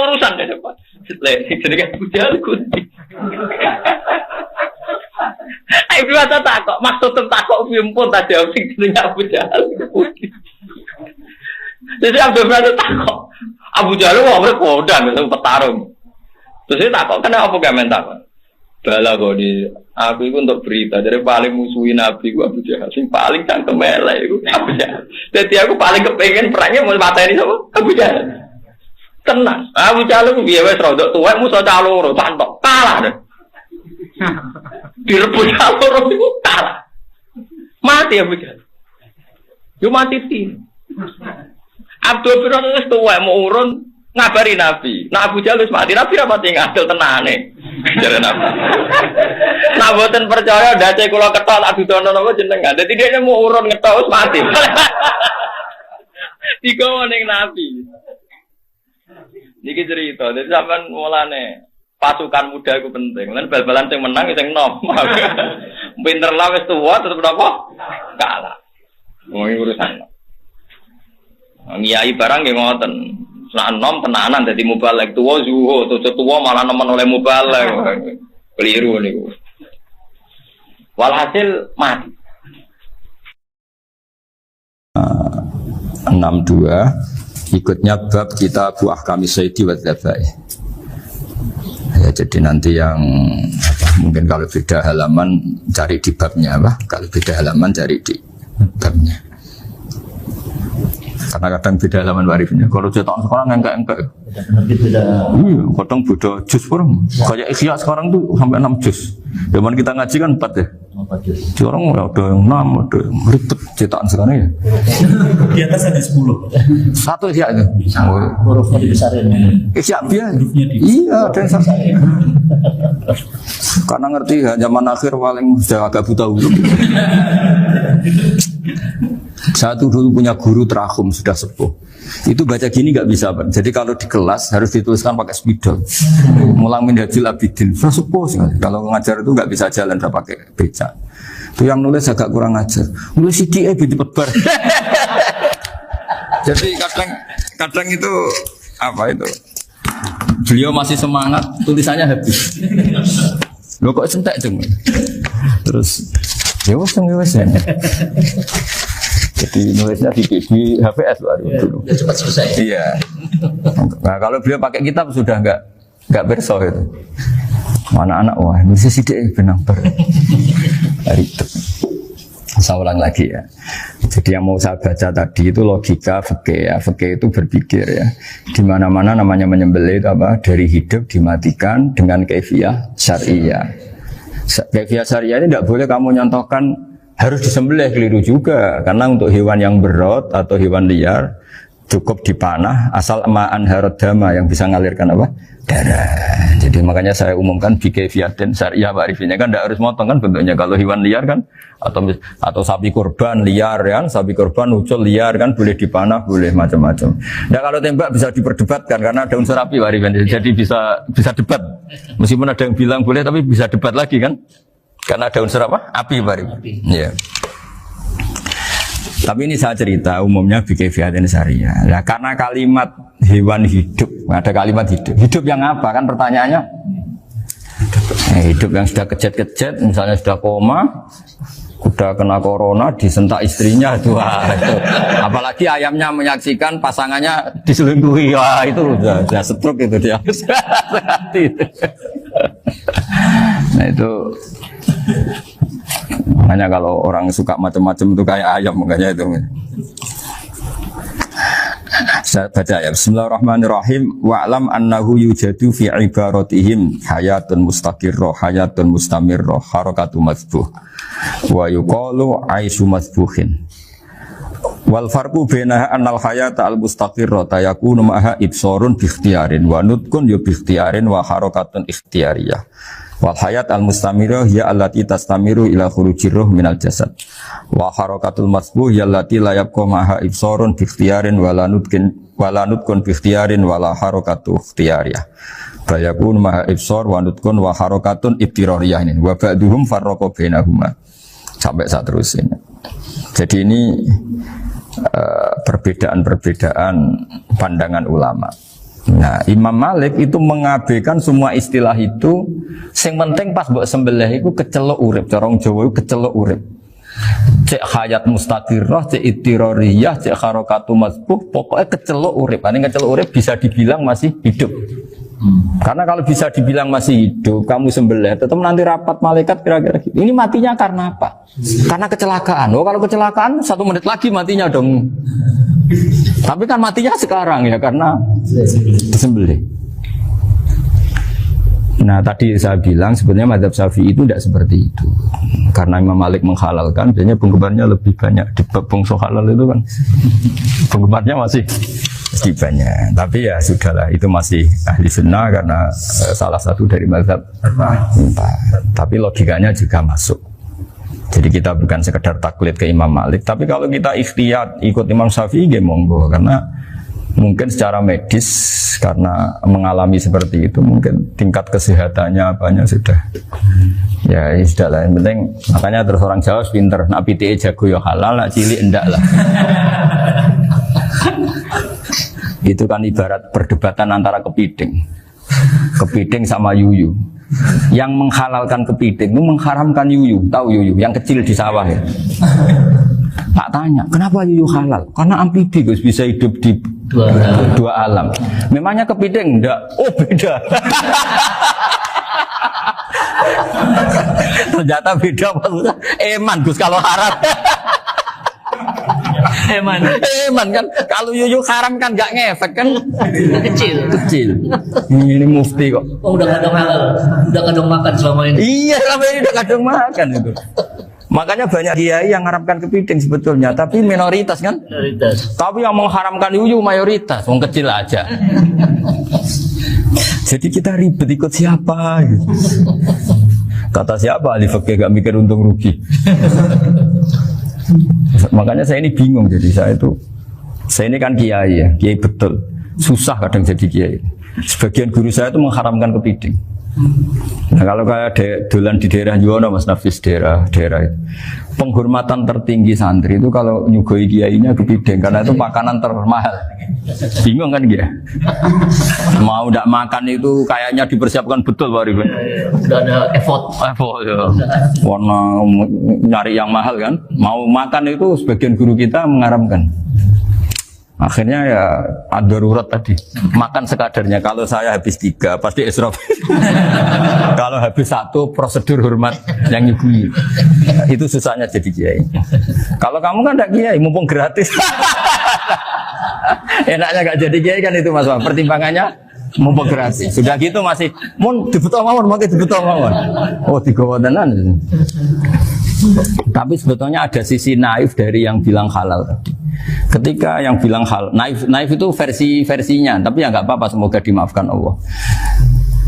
urusan deh, Pak. Lek sing jenenge Abu Jahal ku ndi? Ayo biasa takok, maksud takok pun tak jawab sing jenenge Abu Jahal. Jadi Abu Jahal takok. Abu Jahal wong kodang wong petarung. Terus takok kenapa apa gak mentak? Bala kok di aku itu untuk berita dari paling musuhin Nabi ku Abu Jahal sing paling cangkem elek iku Abu Jahal. Dadi aku paling kepengin perangnya mau mateni sapa? Abu Jahal. Tenang. Abu Jahal ku biye wis rodok tuwek musuh cah loro santok kalah deh. Direbut cah loro iku kalah. Mati Abu Jahal. Yo mati tin. Abdul bin Mas'ud wis tuwek mau urun ngabari Nabi. Nah Abu Jahal wis mati, Nabi ra pati ngadil tenane. Jare Nabi. Nah boten percaya dace kula ketok tak dudono napa jenengan. Dadi dhekne mau urun ngetok wis mati. Digawa ning Nabi. Niki cerita, dadi sampean mulane pasukan muda itu penting. Lan bal-balan sing menang sing nom. Pinter lah wis tuwa tetep napa? Kalah. Wong urusan. Ngiyai barang nggih ngoten. Nek nom tenanan dadi mubalek tuwa zuhud, tuwa malah nemen oleh mubalek. Keliru niku. Walhasil mati. 62 ikutnya bab kita buah kami sayyidi wa dzabai. Ya, jadi nanti yang mungkin kalau beda halaman cari di babnya kalau beda halaman cari di babnya. Karena kadang beda halaman warifnya. Kalau cetak sekarang enggak. Iya, kadang beda juz pun. Kayak Ikhya sekarang tuh sampai 6 juz. Zaman kita ngaji kan 4 ya. 4 juz. Sekarang ada yang 6, ada yang ribet cetakan sekarang ya. Di atas ada 10. Satu Ikhya itu. Hurufnya dibesarin. Ikhya biasa. Iya, ada yang sama. Karena ngerti ya, zaman akhir paling sudah agak buta huruf. Saya tuh dulu punya guru terakhum sudah sepuh. Itu baca gini nggak bisa, Pak. Jadi kalau di kelas harus dituliskan pakai spidol. Mulang Minhajul Abidin. Sudah sepuh sekali. Kalau ngajar itu nggak bisa jalan, udah pakai beca. Itu yang nulis agak kurang ajar. Nulis CDE cepet bar. Jadi kadang itu apa itu? Beliau masih semangat, tulisannya habis. Lo kok sentek dong? Terus ya wes ya. Jadi nulisnya di HVS baru dulu. Ya cepat selesai. Iya. Nah kalau beliau pakai kitab sudah enggak berso itu. Anak-anak wah nulisnya sidik benang ber. Ribet. Saya ulang lagi ya. Jadi yang mau saya baca tadi itu logika fikih ya. Fikih itu berpikir ya. Di mana-mana namanya menyembelih itu apa? Dari hidup dimatikan dengan kaifiyah syariah. Kaifiyah syariah ini tidak boleh kamu nyontohkan harus disembelih, keliru juga. Karena untuk hewan yang berat atau hewan liar cukup dipanah asal ma'an harodama yang bisa ngalirkan apa? Darah. Jadi makanya saya umumkan bikafiyatin syariah Pak Arifin kan tidak harus motong kan bentuknya. Kalau hewan liar kan atau sapi kurban liar kan, sapi kurban ucul liar kan boleh dipanah, boleh macam-macam. Nah kalau tembak bisa diperdebatkan karena ada unsur api Pak Arifin. Jadi bisa debat. Meskipun ada yang bilang boleh tapi bisa debat lagi kan? Karena ada unsur apa? Api Pak Arifin. Iya. Tapi ini saya cerita umumnya bikafiyatin syariah. Nah, karena kalimat hewan hidup, ada kalimat hidup. Hidup yang apa? Kan pertanyaannya hidup yang sudah kejet-kejet, misalnya sudah koma, udah kena corona, disentak istrinya itu. Apalagi ayamnya menyaksikan pasangannya diselingkuhi, wah itu udah stroke itu dia. Nah itu makanya kalau orang suka macam-macam itu kayak ayam makanya itu. Saya baca ya. Bismillahirrahmanirrahim. Wa'lam annahu yujadu fi ibaratihim hayatun mustaqirrah, hayatun mustamirrah, harakatu mazbuh. Wa yuqalu aisyu mazbuhin. Wal farqu bainaha annal hayata al mustaqirrah tayakunu maha ibsarun bi ikhtiyarin wa nutqun bi ikhtiyarin wa harakatun ikhtiyariyah. Wal hayat al mustamirah ya allati tastamiru ila khurujir ruh minal jasad. Wa harakatul masbuh ya allati la yabqa maha ibsarun bi ikhtiyarin wala nutqun bi ikhtiyarin wala harakatu ikhtiyariyah. Bayakun maha ibsar wa nutqun wa harakatun ibtirariyah ini. Wa ba'duhum farraqa bainahuma. Sampai saat terus ini. Jadi ini perbedaan-perbedaan pandangan ulama. Nah, Imam Malik itu mengabaikan semua istilah itu. Sing penting pas mbok sembelih iku kecelok urip, cara Jawa iku kecelok urip. Cek hayat mustaqirrah, cek ittirariyah, cek harakatu mazbuh, pokoknya kecelok urip. Ini kecelok urip bisa dibilang masih hidup. Karena kalau bisa dibilang masih hidup, kamu sembelih, tetap nanti rapat malaikat kira-kira gitu. Ini matinya karena apa? Karena kecelakaan. Oh, kalau kecelakaan 1 menit lagi matinya dong. Tapi kan matinya sekarang ya karena disembelih. Nah tadi saya bilang sebenarnya mazhab Syafi'i itu tidak seperti itu. Karena Imam Malik menghalalkan, biasanya penggemarnya lebih banyak di bab bangsa halal itu kan. Penggemarnya masih banyak. Tapi ya sudahlah, itu masih ahli sunnah karena salah satu dari mazhab. Tapi logikanya juga masuk. Jadi kita bukan sekedar taklid ke Imam Malik, tapi kalau kita ikhtiyat ikut Imam Syafi'i, ya monggo. Karena Mungkin secara medis karena mengalami seperti itu mungkin tingkat kesehatannya apanya sudah ya sudah lah. Yang penting makanya terus orang Jawa pinter nak PTE jago ya halal, nak cilik enggak lah. Itu kan ibarat perdebatan antara kepiting sama yuyu. Yang menghalalkan kepiting itu mengharamkan yuyu. Tahu yuyu yang kecil di sawah ya. Tak tanya, kenapa yuyu halal? Karena amfibi Gus, bisa hidup di dua alam. Memangnya kepiting enggak? Oh beda. Ternyata beda maksudnya. Eman Gus kalau haram. Eman kan kalau yuyu haram kan nggak ngefek kan kecil. Ini mufti kok. Oh udah kadang halal, udah kadang makan selama ini. Iya selama ini udah kadang makan itu. Makanya banyak kiai yang mengharamkan kepiting sebetulnya, tapi minoritas kan. Minoritas. Tapi yang mengharamkan yuyu mayoritas, wong kecil aja. Jadi kita ribet ikut siapa? Gitu. Kata siapa ahli fikih gak mikir untung rugi. Makanya saya ini bingung, jadi saya ini kan kiai ya, kiai betul, susah kadang jadi kiai. Sebagian guru saya itu mengharamkan kepiting. Nah kalau kayak dolan di daerah Juwana Mas Nafis daerah itu, penghormatan tertinggi santri itu kalau nyugoi kiainya kepiting karena itu makanan termahal. Bingung kan dia? Mau tidak makan itu kayaknya dipersiapkan betul Pak Rifan. Sudah ada effort ya. Warna nyari yang mahal kan. Mau makan itu sebagian guru kita mengharamkan. Akhirnya ya ada darurat tadi. Makan sekadarnya. Kalau saya habis 3 pasti israf. Kalau habis 1 prosedur hormat yang nyugui. Itu susahnya jadi kiai. Kalau kamu kan tidak kiai, mumpung gratis. Enaknya gak jadi kiai kan itu Mas. Pertimbangannya mumpung gratis. Sudah gitu masih mun dibutuh mawon, makai dibutuh mawon. Oh digawa tenan. Tapi sebetulnya ada sisi naif dari yang bilang halal tadi. Ketika yang bilang halal, naif itu versinya, tapi ya nggak apa-apa, semoga dimaafkan Allah.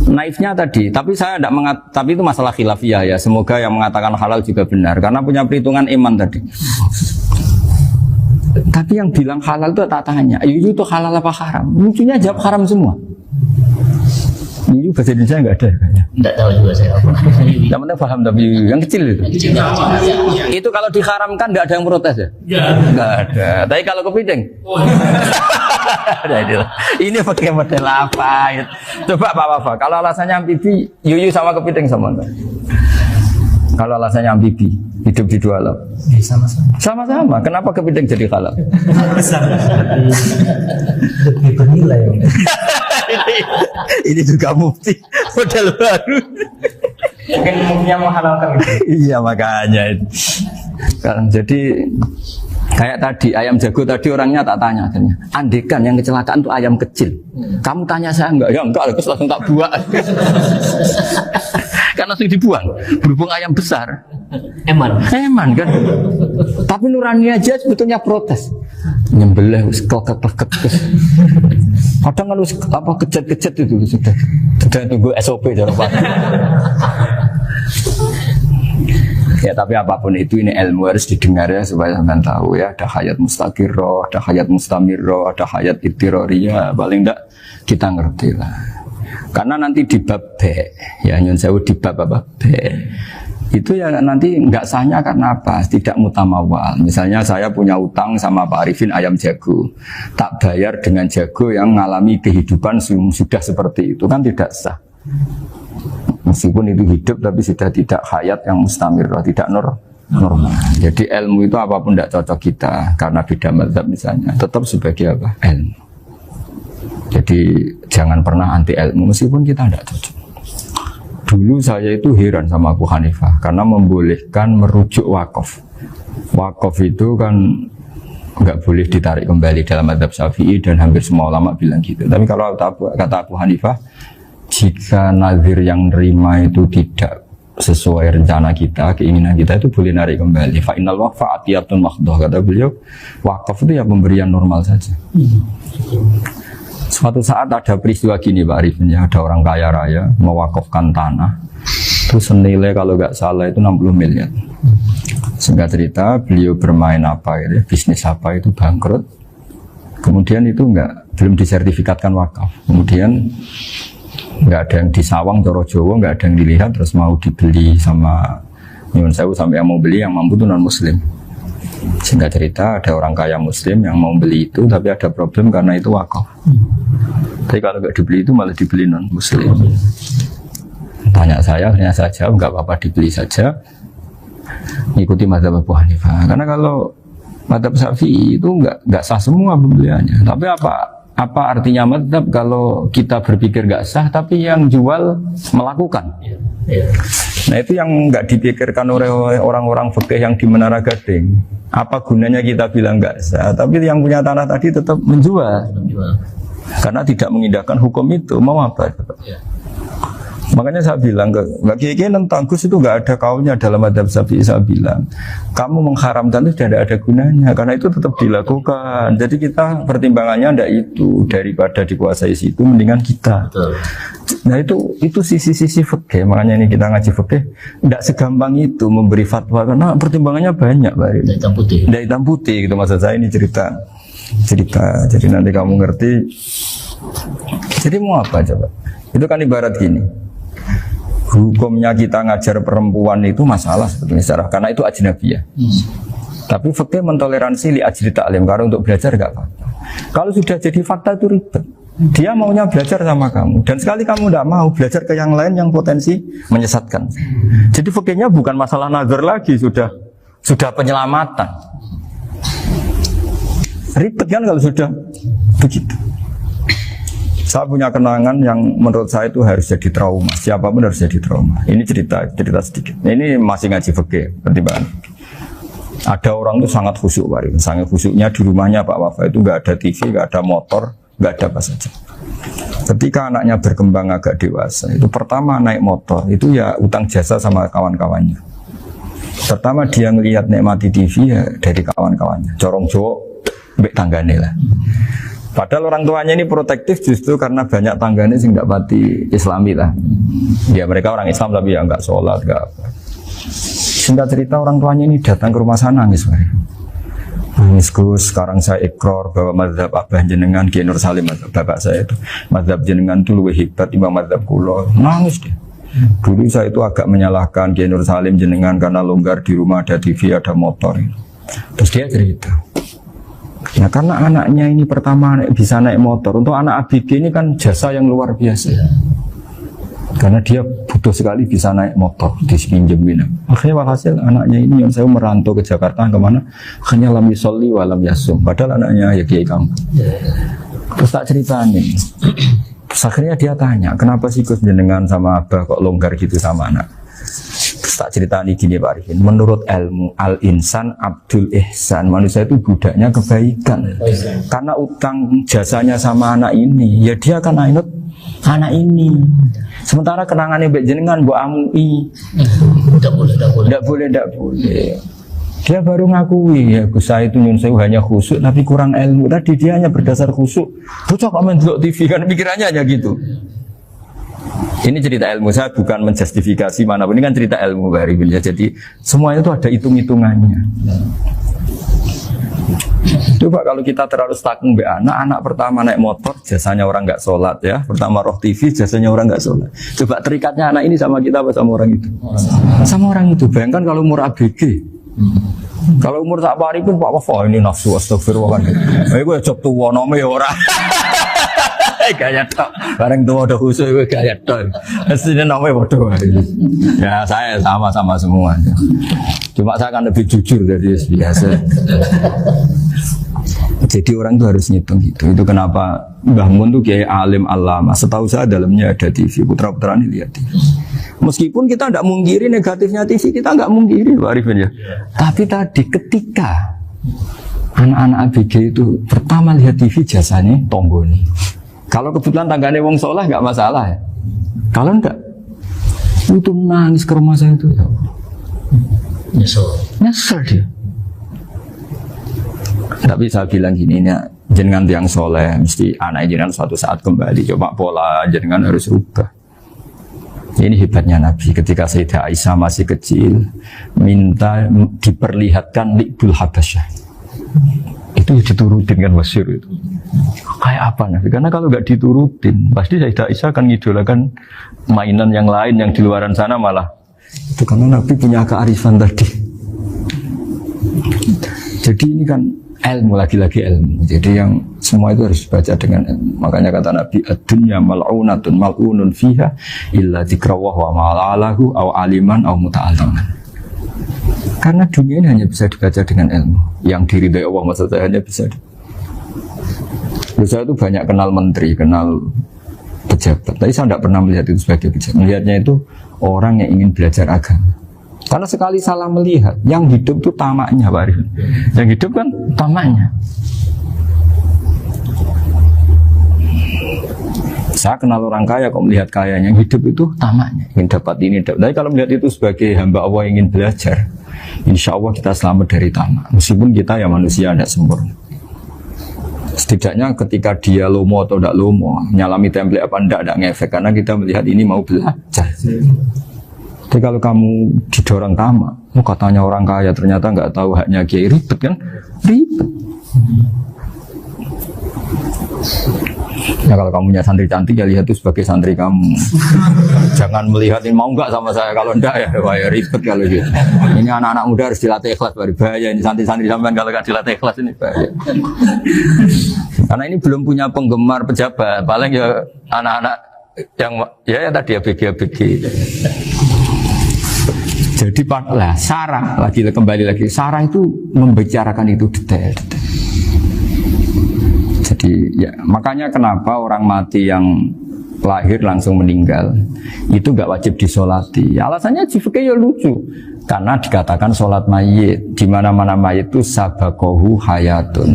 Naifnya tadi, tapi saya tidak tapi itu masalah khilafiyah ya. Semoga yang mengatakan halal juga benar, karena punya perhitungan iman tadi. Tapi yang bilang halal itu tak tanya, itu halal apa haram? Lucunya jawab haram semua. Ini bahasa Indonesia nggak ada kayaknya. Nggak tahu juga saya apa. Yang penting paham tapi yang kecil itu. Itu kalau diharamkan nggak ada yang protes ya? Nggak ada. Tapi kalau kepiting? Ini pakai model apa? Coba Pak. Kalau alasannya amfibi, yuyu sama kepiting sama enggak? Kalau alasannya amfibi, hidup di 2 alam. Sama-sama. Kenapa kepiting jadi halal? Lebih bernilai. Ini juga mufti model baru. Mungkin muftinya menghalalkan itu. Iya makanya itu. Kan jadi kayak tadi ayam jago tadi orangnya tak tanya katanya. Andekan yang kecelakaan itu ayam kecil. Kamu tanya saya enggak? Ya enggak, terus langsung tak buang. Kan langsung dibuang. Berhubung ayam besar. Eman kan. Tapi nurani aja sebetulnya protes. Nyembelih klek. Kadang kalau apa kejat itu sudah tunggu SOP jangan lupa. Ya tapi apapun itu ini ilmu harus didengar ya supaya sampean tahu ya, ada hayat mustaqirroh, ada hayat mustamirroh, ada hayat ittiroriyah, paling enggak kita ngerti lah. Karena nanti di bab B, ya nyun sewu di bab apa B, itu ya nanti nggak sahnya karena apa? Tidak mutamawal. Misalnya saya punya utang sama Pak Arifin ayam jago, tak bayar dengan jago yang mengalami kehidupan sudah seperti itu kan tidak sah. Meskipun itu hidup tapi sudah tidak hayat yang mustamir, tidak normal. Jadi ilmu itu apapun tidak cocok kita karena beda mazhab misalnya, tetap sebagai apa? Ilmu. Jadi jangan pernah anti ilmu meskipun kita tidak cocok. Dulu saya itu heran sama Abu Hanifah karena membolehkan merujuk wakaf. Wakaf itu kan nggak boleh ditarik kembali dalam mazhab Syafi'i dan hampir semua ulama bilang gitu. Tapi kalau kata Abu Hanifah, jika nazir yang nerima itu tidak sesuai rencana kita, keinginan kita, itu boleh narik kembali. Fa innal waqfa atiyatun mahdhah, kata beliau. Wakaf itu ya pemberian normal saja. Suatu saat ada peristiwa gini Pak Arifin, ya, ada orang kaya raya mewakafkan tanah itu senilai kalau nggak salah itu 60 miliar. Singkat cerita beliau bermain apa gitu, bisnis apa itu bangkrut, Kemudian itu belum disertifikatkan wakaf. Kemudian nggak ada yang di sawang Coro Jowo, nggak ada yang dilihat, terus mau dibeli sama nyuwun sewu, sampai yang mau beli yang mampu itu non muslim. Sehingga cerita ada orang kaya muslim yang mau beli itu, tapi ada problem karena itu wakaf. Tapi kalau nggak dibeli itu malah dibeli non muslim. Tanya saya, akhirnya saya jawab nggak apa-apa, dibeli saja, ikuti mazhab Abu Hanifah. Karena kalau mazhab Syafi'i itu nggak sah semua pembeliannya. Tapi apa artinya mazhab kalau kita berpikir nggak sah, tapi yang jual melakukan? Nah itu yang nggak dipikirkan oleh orang-orang fikih yang di Menara Gading. Apa gunanya kita bilang nggak sah, tapi yang punya tanah tadi tetap menjual. Karena tidak mengindahkan hukum itu, mau apa? Makanya saya bilang nggak kiai tentang Gus itu nggak ada kaulnya dalam adab Syafi'i. Saya bilang kamu mengharamkan itu tidak ada gunanya karena itu tetap dilakukan. Jadi kita pertimbangannya ndak itu, daripada dikuasai situ mendingan kita. Betul. Nah itu sisi-sisi fikih. Makanya ini kita ngaji fikih ndak segampang itu memberi fatwa karena pertimbangannya banyak, Pak. Ndak hitam putih gitu maksud saya, ini cerita. Jadi nanti kamu ngerti. Jadi mau apa coba? Itu kan ibarat gini. Hukumnya kita ngajar perempuan itu masalah sebetulnya secara, karena itu ajnabiyah. Tapi fikih mentoleransi li ajri ta'lim, karena untuk belajar enggak apa-apa. Kalau sudah jadi fakta itu ribet. Dia maunya belajar sama kamu, dan sekali kamu tidak mau belajar ke yang lain yang potensi menyesatkan. Jadi fikihnya bukan masalah nazar lagi, sudah penyelamatan. Ribet kan kalau sudah begitu. Saya punya kenangan yang menurut saya itu harus jadi trauma. Siapapun harus jadi trauma. Ini cerita sedikit. Ini masih ngaji fikih, pertimbangan. Ada orang itu sangat khusyuk, Pak. Sangat khusyuknya di rumahnya Pak Wafa itu nggak ada TV, nggak ada motor, nggak ada apa saja. Ketika anaknya berkembang agak dewasa, itu pertama naik motor, itu ya utang jasa sama kawan-kawannya. Pertama dia ngelihat nikmati TV ya dari kawan-kawannya. Corong Jawa, mbek tanggane lah. Padahal orang tuanya ini protektif justru karena banyak tangganya sing nggak pati Islami lah. Ya mereka orang Islam tapi ya nggak sholat, nggak apa. Singkat cerita orang tuanya ini datang ke rumah sana nangis, nangis Gus. Sekarang saya ikrar bahwa mazhab abah jenengan Kiai Nur Salim, bapak saya itu mazhab jenengan itu lebih hebat timbang mazhab kula. Nangis dia. Dulu saya itu agak menyalahkan Kiai Nur Salim jenengan karena longgar di rumah ada TV ada motor. Terus dia cerita. Nah karena anaknya ini pertama bisa naik motor. Untuk anak ABG ini kan jasa yang luar biasa. Karena dia butuh sekali bisa naik motor dipinjemin. Akhirnya walhasil anaknya ini yang saya merantau ke Jakarta kemana? Akhirnya lam yusolli wa lam yasum. Padahal anaknya ya kiai kampung. Terus tak ceritanya. Terus akhirnya dia tanya, kenapa sih Gus jenengan sama abah kok longgar gitu sama anak? Tak ceritani gini Pak Arifin, menurut ilmu al-insan abdul ihsan, manusia itu budaknya kebaikan. Karena utang jasanya sama anak ini, ya dia akan ingat anak ini. Sementara kenangannya mbak jenengan mbak amui, tidak boleh. Dia baru ngakui ya Gus saya itu nyun saya hanya khusyuk tapi kurang ilmu. Tadi dia hanya berdasar khusyuk. Bocah kok main TV kan pikirannya aja gitu. Ini cerita ilmu, saya bukan menjustifikasi manapun, ini kan cerita ilmu Pak Arifin ya. Jadi semuanya itu ada hitung-hitungannya. Coba kalau kita terlalu stakung anak pertama naik motor, jasanya orang nggak sholat ya. Pertama roh TV, jasanya orang nggak sholat. Coba terikatnya anak ini sama kita apa sama orang itu? Sama orang itu. Bayangkan kalau umur ABG. Kalau umur tak pari pun Pak Wafa ini nafsu astagfirullah kan. Gue job tua nome ya orang. Gaya tok, bareng tua udah khusus gue gaya tok. Aslinya namanya bodoh. Ya saya sama semua. Cuma saya kan lebih jujur dari biasa. Jadi orang itu harus ngitung gitu. Itu kenapa Mbah Mun tuh kayak alim alama. Setahu saya dalamnya ada TV. Putra-putra ini lihat TV. Meskipun kita tidak mungkiri negatifnya TV, kita nggak mungkiri Pak Arifin ya. Tapi tadi ketika anak-anak ABG itu pertama lihat TV jasanya tonggoni. Kalau kebetulan tangganya wong soleh nggak masalah ya. Kalau enggak, itu nangis ke rumah saya itu ya. Nyesel dia. Tapi saya bilang gini ya, jenengan tiang soleh, mesti anak jenengan suatu saat kembali. Coba pola jenengan harus rubah. Ini hebatnya Nabi. Ketika Sayyidah Aisyah masih kecil, minta diperlihatkan Li'bul Habasyah. itu diturutin kan masyhur itu. Kayak apa Nabi? Karena kalau nggak diturutin, pasti Sayyidah Aisyah akan ngidolakan mainan yang lain yang di luaran sana malah. Itu karena Nabi punya kearifan tadi. Jadi ini kan ilmu, lagi-lagi ilmu. Jadi yang semua itu harus dibaca dengan ilmu. Makanya kata Nabi, ad-dunya mal'unatun mal'unun fiha illa dzikrawah wa ma'alahu aw aliman aw muta'alliman. Karena dunia ini hanya bisa dibaca dengan ilmu. Yang diridai Allah maksud saya hanya bisa. Saya itu banyak kenal menteri, kenal pejabat. Tapi saya tidak pernah melihat itu sebagai pejabat. Melihatnya itu orang yang ingin belajar agama. Karena sekali salah melihat, yang hidup itu tamaknya Pak Arif. Yang hidup kan tamaknya. Saya kenal orang kaya kok melihat kayanya, yang hidup itu tamaknya, ingin dapat ini, dapat. Tapi kalau melihat itu sebagai hamba Allah yang ingin belajar, insya Allah kita selamat dari tamak. Meskipun kita ya manusia tidak sempurna. Setidaknya ketika dia lomo atau tidak lomo, nyalami template apa tidak ngefek, karena kita melihat ini mau belajar. Jadi kalau kamu didorong tamak, katanya orang kaya ternyata nggak tahu haknya kiai, ribet kan? Ribet. Ya kalau kamu punya santri cantik ya lihat itu sebagai santri kamu. Jangan melihat ini mau nggak sama saya, kalau enggak ya wah ya ribet kalau gitu. Ini anak-anak muda harus dilatih ikhlas, baru bahaya ini santri-santri sampean kalau nggak dilatih ikhlas ini bahaya. Karena ini belum punya penggemar pejabat, paling ya anak-anak yang ya tadi ABG. Jadi lah Sarah lagi kembali lagi Sarah itu membicarakan itu detail. Jadi ya makanya kenapa orang mati yang lahir langsung meninggal itu nggak wajib disolati. Alasannya fikih ya lucu karena dikatakan sholat mayit di mana-mana mayit itu sabakohu hayatun.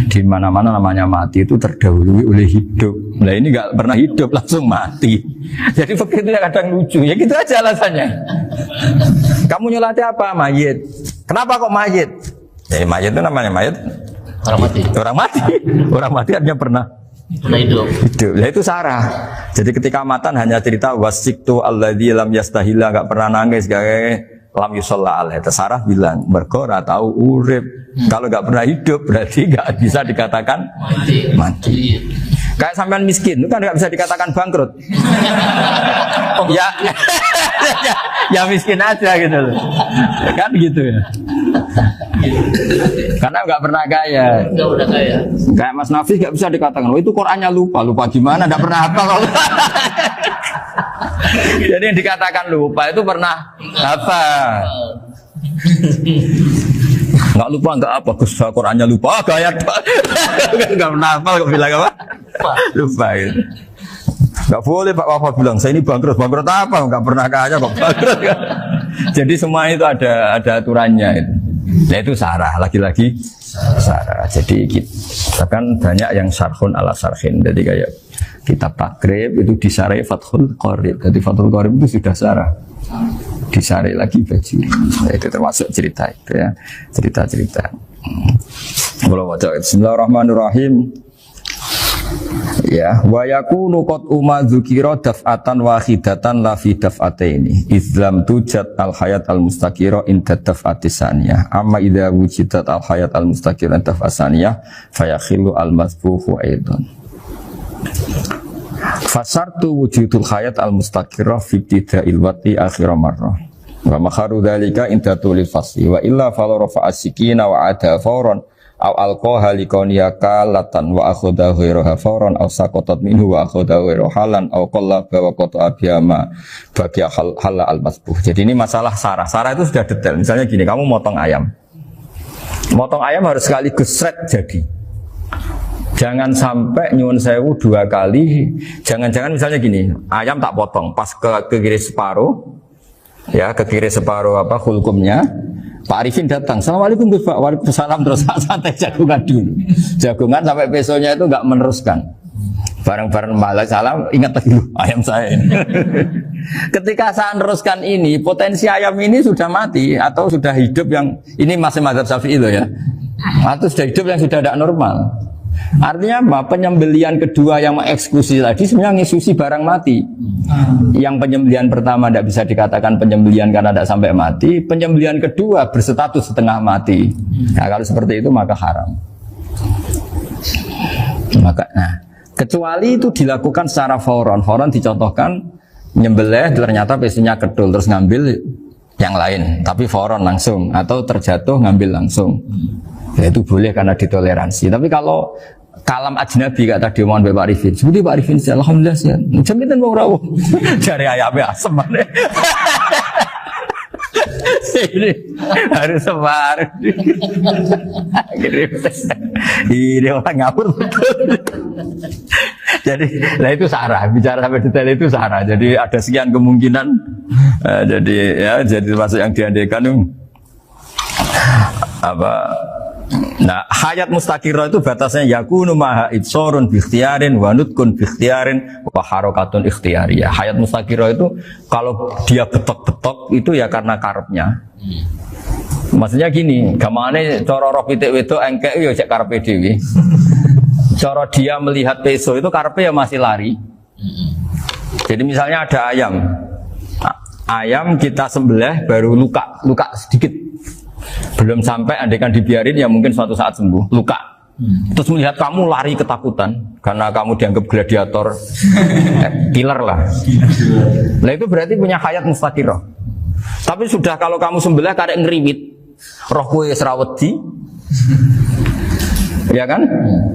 Di mana-mana namanya mati itu terdahului oleh hidup. Nah ini nggak pernah hidup langsung mati. Jadi fikih itu kadang lucu ya gitu aja alasannya. Kamu nyolati apa? Mayit. Kenapa kok mayit? Ya mayit itu namanya mayit. Orang mati. Orang mati. Orang mati artinya pernah hidup. Ya itu Sarah. Jadi ketika matan hanya cerita wasiktu alladzi lam yastahila, enggak pernah nangis, lam yusalla alaihi. Sarah bilang mergo ora tau urip. Kalau enggak pernah hidup berarti enggak bisa dikatakan mati. Kayak sampean miskin itu kan enggak bisa dikatakan bangkrut. Ya miskin aja gitu loh. Kan gitu ya. Karena nggak pernah kaya. Nggak pernah kaya. Kayak Mas Nafis nggak bisa dikatakan, oh itu Qurannya lupa gimana? Nggak pernah hafal kalau. Jadi yang dikatakan lupa itu pernah hafal. Nggak lupa nggak apa, Qurannya lupa, gaya nggak pernah hafal kok bilang apa? Lupa gitu. Nggak boleh Pak Wafa bilang saya ini bangkrut apa? Nggak pernah kaya kok bangkrut kan? Jadi semua itu ada aturannya itu. Nah itu Sarah, lagi-lagi Sarah. Jadi kita kan banyak yang syarhun ala syarhin. Jadi kayak kitab takrib itu disarai Fathul Qorib. Jadi Fathul Qorib itu sudah Sarah. Disarai lagi Bajuri. Nah, itu termasuk cerita itu ya. Cerita-cerita. Bismillahirrahmanirrahim. Ya, wa yakunu qad dzukira daf'atan wahidatan la fi daf'ataini izlam tujad al hayat al mustaqira inda daf'ati saniyah amma idza wujidat al hayat al mustaqira daf'at saniyah fayakhilu al masfuhu aidan fasartu wujudul hayat al mustaqira fi ibtida'il wati akhir marrah wa makharu dzalika inda tulil fasli wa illa fala rafa'a sikina wa ada fawran aw alqaha liqaniya kalatan wa akhadha ghayraha fawran aw saqatat minhu wa akhadha ghayraha halan aw qallaba wa qata'a biyama bagi hal al masbuh. Jadi ini masalah Sarah. Sarah itu sudah detail. Misalnya gini, kamu motong ayam. Motong ayam harus sekaligus sret jadi. Jangan sampai nyuwun sewu 2 kali. Jangan-jangan misalnya gini, ayam tak potong pas ke kiri separuh. Ya, ke kiri separuh apa hulkumnya. Pak Arifin datang, Assalamualaikum Gus Pak, waalaikumsalam, terus santai jagungan dulu. Jagungan sampai besoknya itu enggak meneruskan. Bareng-bareng malah salam, ingat lagi ayam saya ini. Ketika saya meneruskan ini, potensi ayam ini sudah mati atau sudah hidup yang ini masih mazhab Syafi'i loh ya. Atau sudah hidup yang sudah tidak normal. Artinya apa? Penyembelian kedua yang mengeksekusi tadi sebenarnya ngeksusi barang mati. Yang penyembelian pertama tidak bisa dikatakan penyembelian karena tidak sampai mati. Penyembelian kedua berstatus setengah mati. Nah, kalau seperti itu maka haram. Kecuali itu dilakukan secara fauron. Fauron dicontohkan nyembelih ternyata pesunya kedul terus ngambil yang lain, tapi fauron langsung atau terjatuh ngambil langsung. Ya, itu boleh karena ditoleransi. Tapi kalau kalam ajnabi kata tadi mohon Pak Arifin, seperti Pak Arifin alhamdulillah sih. Jaminan mau rawuh. Cari ayamnya asem mana. Ini harus sebar. Ini orang ngawur betul. Jadi, nah itu sarah. Bicara sampai detail itu sarah. Jadi ada sekian kemungkinan. Jadi termasuk yang diandaikan apa? Nah, hayat mustaqirah itu batasnya yakunu maha idsorun biikhtiarin wa nutkun biikhtiarin wa harakatun ikhtiyariyah. Hayat mustaqirah itu kalau dia betok-betok itu ya karena karepnya. Maksudnya gini, gamane cara roh pitik wedok engkek ya cek karepe dhewe. Cara dia melihat peso itu karepe ya masih lari. Jadi misalnya ada ayam. Ayam kita sembelih baru luka sedikit. Belum sampai andaikan dibiarin ya mungkin suatu saat sembuh, luka. Terus melihat kamu lari ketakutan karena kamu dianggap gladiator, killer lah. Nah itu berarti punya hayat mustaqirah. Tapi sudah kalau kamu sembelih karek ngeriwit, roh kowe serawedi, ya kan?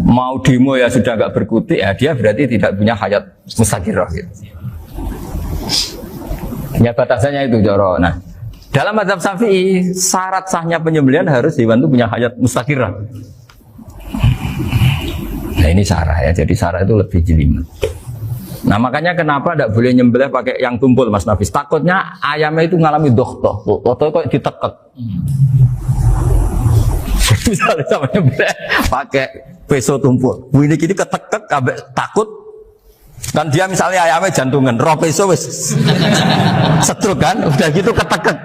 Mau demo ya sudah agak berkutik, ya dia berarti tidak punya hayat mustaqirah. Gitu. Ya batasannya itu Joro. Nah, dalam mazhab Syafi'i syarat sahnya penyembelihan harus hewan itu punya hayat mustaqirah. Nah ini sarah ya, jadi sarah itu lebih jelimet. Nah makanya kenapa tidak boleh nyembelih pakai yang tumpul Mas Nafis? Takutnya ayamnya itu ngalami dohtoh, dohtoh kok ditekek. Misalnya sama nyembelih pakai peso tumpul, ini kini ketekek, takut. Kan dia misalnya ayamnya jantungan, roh peso wis setruk kan, udah gitu ketekek.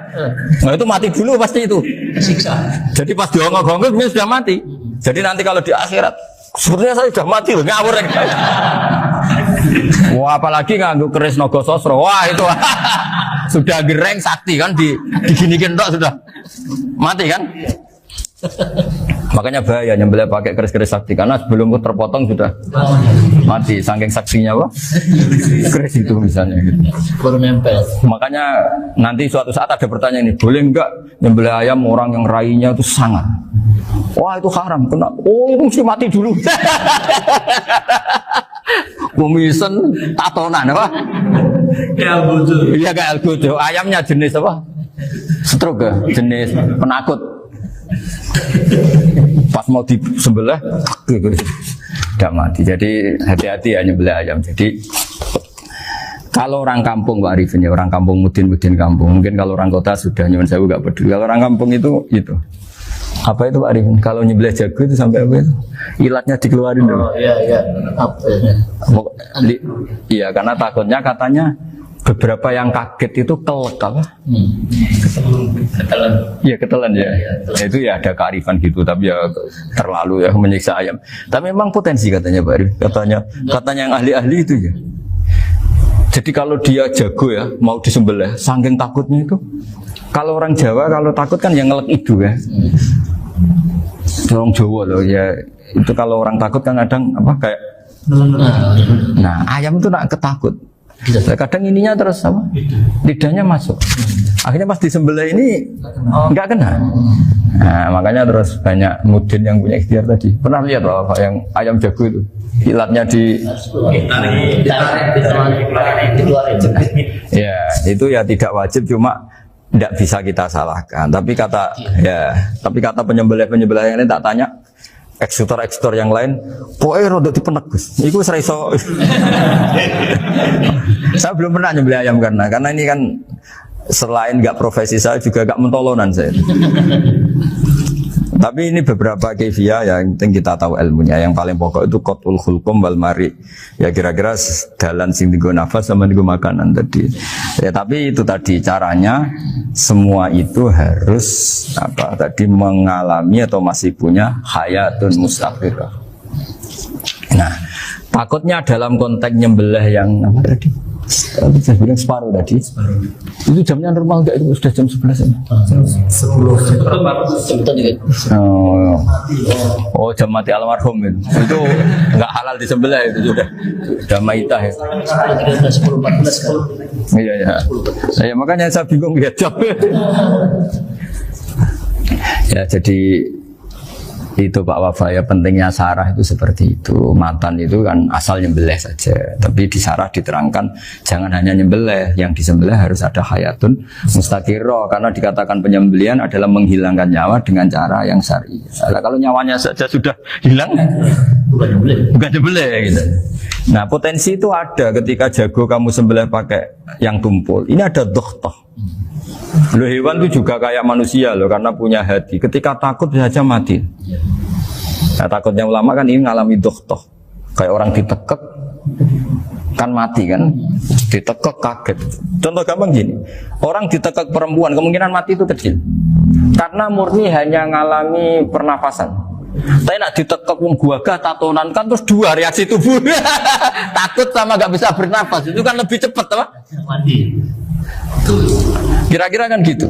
Nah itu mati dulu pasti itu. Siksa. Jadi pas diongok-ongok dia sudah mati. Jadi nanti kalau di akhirat, sepertinya saya sudah mati loh, ngawur. Wah apalagi nganggo keris naga sosro, wah itu sudah gereng sakti kan diginikin tok sudah mati kan. Makanya bahaya nyembelih pakai keris-keris sakti karena sebelum terpotong sudah mati saking saksinya apa? Keris itu misalnya gitu. Baru nempel. Makanya nanti suatu saat ada pertanyaan ini, boleh enggak nyembelih ayam orang yang rainya itu sangat? Wah itu haram, kena. Oh itu mesti mati dulu. Kumisen tatonan apa? Ya bodoh. Iya kayak algojo. Ayamnya jenis apa? Stroke ya? Jenis penakut. Pas mau disembelih tidak mati. Jadi hati-hati ya nyembelih ayam. Jadi kalau orang kampung Pak Arifin ya, orang kampung mudin kampung. Mungkin kalau orang kota sudah nyuwun sewu gak peduli. Kalau orang kampung itu apa itu Pak Arifin? Kalau nyembelih jago itu sampai apa itu? Ilatnya dikeluarin dulu. Oh iya. Apa ya? Iya karena takutnya katanya beberapa yang kaget itu kelek apa? Ketelan. Iya ketelan ya. Nah, itu ya ada kearifan gitu, tapi ya terlalu ya menyiksa ayam. Tapi memang potensi katanya Pak Arif. Katanya yang ahli-ahli itu ya. Jadi kalau dia jago ya, mau disembelih, saking takutnya itu. Kalau orang Jawa kalau takut kan yang ngelek idu ya. Orang Jawa loh ya. Itu kalau orang takut kan kadang apa kayak. Nah ayam itu nak ketakut. Kadang ininya terus apa? Lidahnya masuk. Akhirnya pas disembelih ini nggak kena. Nah, makanya terus banyak mudin yang punya ikhtiar tadi. Pernah lihat loh apa yang ayam jago itu? Ilatnya di ya, itu ya tidak wajib cuma tidak bisa kita salahkan. Tapi kata penyembelih yang ini tak tanya eksekutor yang lain, pokoknya rodok dipenek Gus. Iku seraiso. Saya belum pernah nyembelih ayam karena ini kan selain nggak profesi saya juga nggak mentolonan saya. Tapi ini beberapa kefiah yang penting kita tahu ilmunya. Yang paling pokok itu qatul khulqum wal mari. Ya kira-kira dalan sing digo nafas sama digo makanan tadi. Ya tapi itu tadi caranya semua itu harus mengalami atau masih punya hayatun mustaqirah. Nah, takutnya dalam konteks nyembelih yang apa tadi? Saya bilang separuh tadi. Itu jamnya normal enggak, itu sudah jam 11 ya? 10. Oh, jam mati almarhum itu. Itu enggak halal disembelih itu sudah maitah ya. 10.14 kan. Iya ya. Saya makanya saya bingung lihat jam. Ya jadi itu Pak Wafa ya, pentingnya sarah itu seperti itu. Matan itu kan asal nyembelih saja, tapi di sarah diterangkan jangan hanya nyembelih, yang disembelih harus ada hayatun mustaqirah, karena dikatakan penyembelihan adalah menghilangkan nyawa dengan cara yang syar'i. Nah, kalau nyawanya saja sudah hilang bukan nyembelih gitu. Nah, potensi itu ada ketika jago kamu sembelih pakai yang tumpul. Ini ada dohtoh. Loh, hewan itu juga kayak manusia loh, karena punya hati. Ketika takut bisa saja mati. Nah, takutnya ulama kan ini ngalami dohtoh. Kayak orang ditekek kan mati kan, ditekek kaget. Contoh gampang gini, orang ditekek perempuan kemungkinan mati itu kecil, karena murni hanya ngalami pernafasan. Tapi nak ditekek wong gagah tatonan kan terus dua reaksi tubuh. Takut sama gak bisa bernafas, itu kan lebih cepat apa? Mati. Kira-kira kan gitu.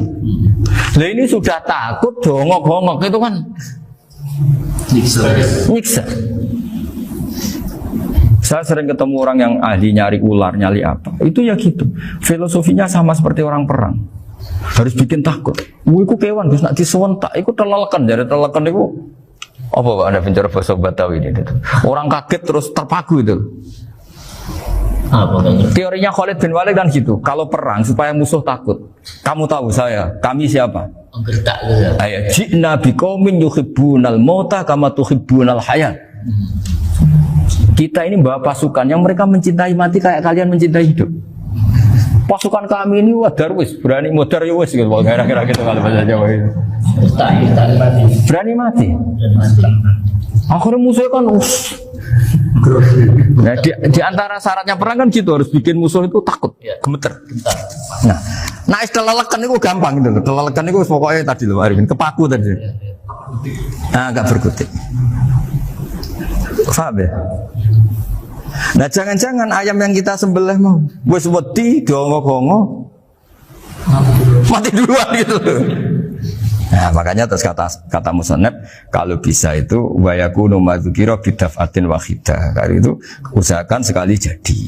Lah ini sudah takut dongok-dongok itu kan nyiksa. Saya sering ketemu orang yang ahli nyari ular, nyari apa. Itu ya gitu. Filosofinya sama seperti orang perang. Harus bikin takut. Iku kewan Gus nak disewentak, iku telelekan, jadi telelekan iku apa Pak Anda bicara bahasa Batawi ini? Orang kaget terus terpaku itu. Teorinya Khalid bin Walid kan gitu. Kalau perang supaya musuh takut. Kamu tahu saya, kami siapa? Ayat ji'na biqaumin yuhibbunal mauta kama tuhibbunal hayat. Kita ini bawa pasukan yang mereka mencintai mati kayak kalian mencintai hidup. Pasukan kami ini darwis, berani modar ya wis gitu. Kira-kira gitu kalau bahasa Jawa itu. Berani mati. Akhirnya musuh kan nah, di antara syaratnya perang kan gitu, harus bikin musuh itu takut, gemeter. Nah istilah lelekan itu gampang gitu loh. Lelekan itu pokoknya tadi loh Arifin, kepaku tadi. Nah agak berkutik. Paham ya? Nah jangan-jangan ayam yang kita sembelih mau wis wedi dongo-dongo mati duluan gitu. Nah makanya terus kata musannaf kalau bisa itu wa yakunu madzukira bidafatin wahidah. Karena itu usahakan sekali jadi.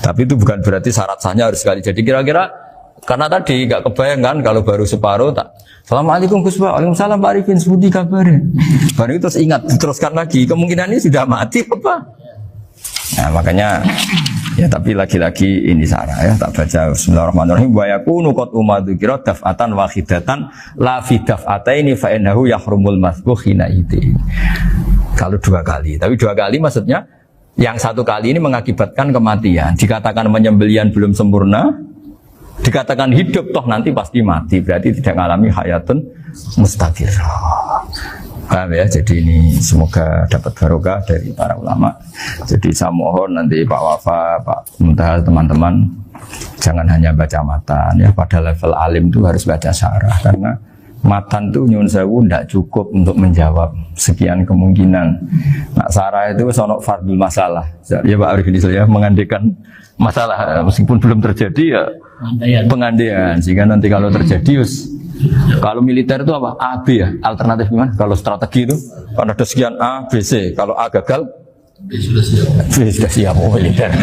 Tapi itu bukan berarti syarat sahnya harus sekali jadi. Kira-kira karena tadi nggak kebayang kan kalau baru separuh tak. Assalamualaikum Gus Pak. Waalaikumsalam Pak Arifin, sebudi kabarnya. Baru itu terus ingat diteruskan lagi. Kemungkinan ini sudah mati apa? Nah makanya ya tapi lagi-lagi ini sarah ya, tak baca bismillahirrahmanirrahim wa yakunu qad umadzukira daf'atan wahidatan la fi daf'ataini fa innahu yahrumul masbuh hina idi. Kalau dua kali, tapi dua kali maksudnya yang satu kali ini mengakibatkan kematian. Dikatakan penyembelian belum sempurna, dikatakan hidup toh nanti pasti mati, berarti tidak mengalami hayatun mustaqirah. Paham ya? Jadi ini semoga dapat barokah dari para ulama. Jadi saya mohon nanti Pak Wafa, Pak Muntaha, teman-teman jangan hanya baca matan ya, pada level alim itu harus baca syarah, karena matan itu nyun sewu tidak cukup untuk menjawab sekian kemungkinan. Nah syarah itu sono fardul masalah ya Pak Arifin ya, mengandekan masalah meskipun belum terjadi ya pengandaian, sehingga nanti kalau terjadi kalau militer itu apa? A, B ya? Alternatif gimana? Kalau strategi itu kan ada sekian A, B, C. Kalau A gagal, B sudah siap. B sudah siap, oh militer.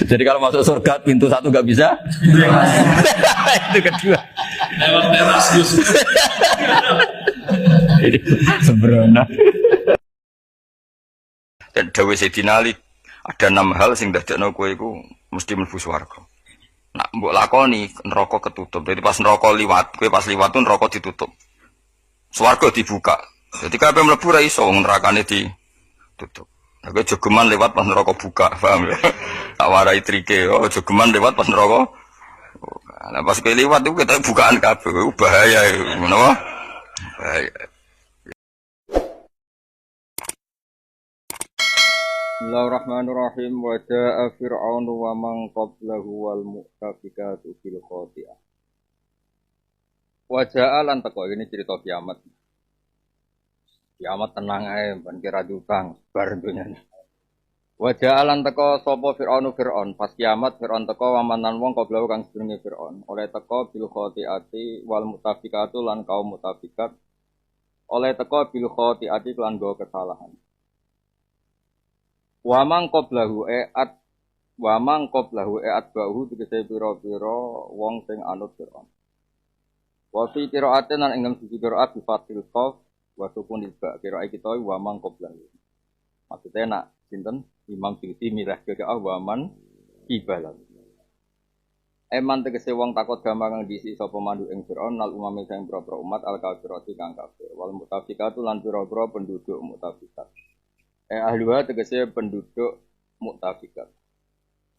Jadi kalau masuk surga pintu satu nggak bisa, itu kedua. Lewat teras Gus. Ini sembrono. Dan Dawe Sayyidina Ali ada 6 hal sing dadekno kowe iku mesti mlebu swarga. Nak mbok lakoni neraka ketutup. Jadi pas neraka liwat, kowe pas liwat tuh neraka ditutup. Swarga dibuka. Jadi kabeh mlebu ra iso nerakane ditutup. Nah, kowe jogeman lewat pas neraka buka, paham ya? Tak warai trike, oh jogeman lewat pas neraka. Nah pas kowe liwat itu kita bukaan kabeh, bahaya iku, menapa? Bahaya. Bismillahirrahmanirrahim. Wa jaa fir'aunu wa man qablahu wal mu'tafikatu bil khati'ah. Wa jaa lan teko, ini cerita kiamat. Kiamat tenang ae, ben kira diutang, bar dunyane. Wa ja'alan teko sapa Fir'aun pas kiamat Fir'aun teko wamanan wong qablahu kang sedurunge Fir'aun. Oleh teko bil khotiati wal mutafikatu lan kaum mutafikat. Oleh teko bil khotiati lan go kesalahan. Wa mang qablahu bahu tegese pira-pira wong sing anut Fir'aun. Wa fi qira'atin lan ing dalem siji qira'at bi fatil qaf wa sukun ilba qira'at kita wa mang qablahu. Maksudnya nak sinten Imam Suyuti mirah ke awaman ibalah. Eman tegese wong takut gambar kang diisi sapa mandu ing Firaun nal umame sing propro umat al kafirati kang kafir wal mutafikatu lan pira-pira penduduk mutafikat. Ahluha tegese penduduk mutafikat.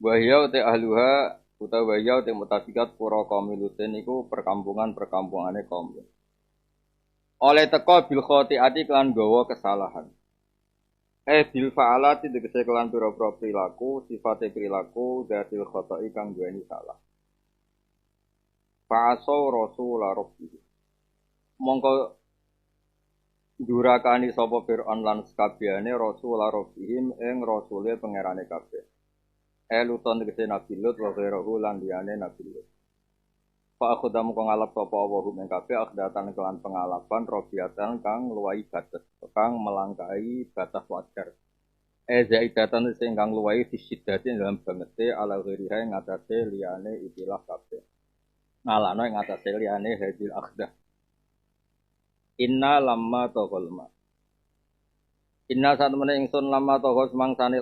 Wahya te ahluha utawa wahya te mutafikat pura kaum Lutin niku perkampungan-perkampungane kaum Lut. Oleh teko bil khotiati kelan gawa kesalahan. Bil fa'alati tegese kelan pira-pira perilaku, sifate perilaku datil khotai kang duweni salah. Fa'asaw rasul rabbi. Mongko durakani sapa Fir'aun lan sakabehane rasul rabbihim ing rasule pangerane kabeh. Luton tegese Nabi Lut wa ghairuhu lan liyane Nabi Lut. Fa akhudamu kang ngalap sapa wa hum ing kabeh akhdatan kelan pengalapan robiatan kang luwahi batas, kang melangkai batas wajar. Zaidatan sing kang luwahi fisiddatin dalam bangete ala ghairiha ing atase liyane ikilah kabeh. Ngalano ing atase liyane hadil akhdah. Inna lamma taqalma. Inna satemene ingsun lamma taqal semangsane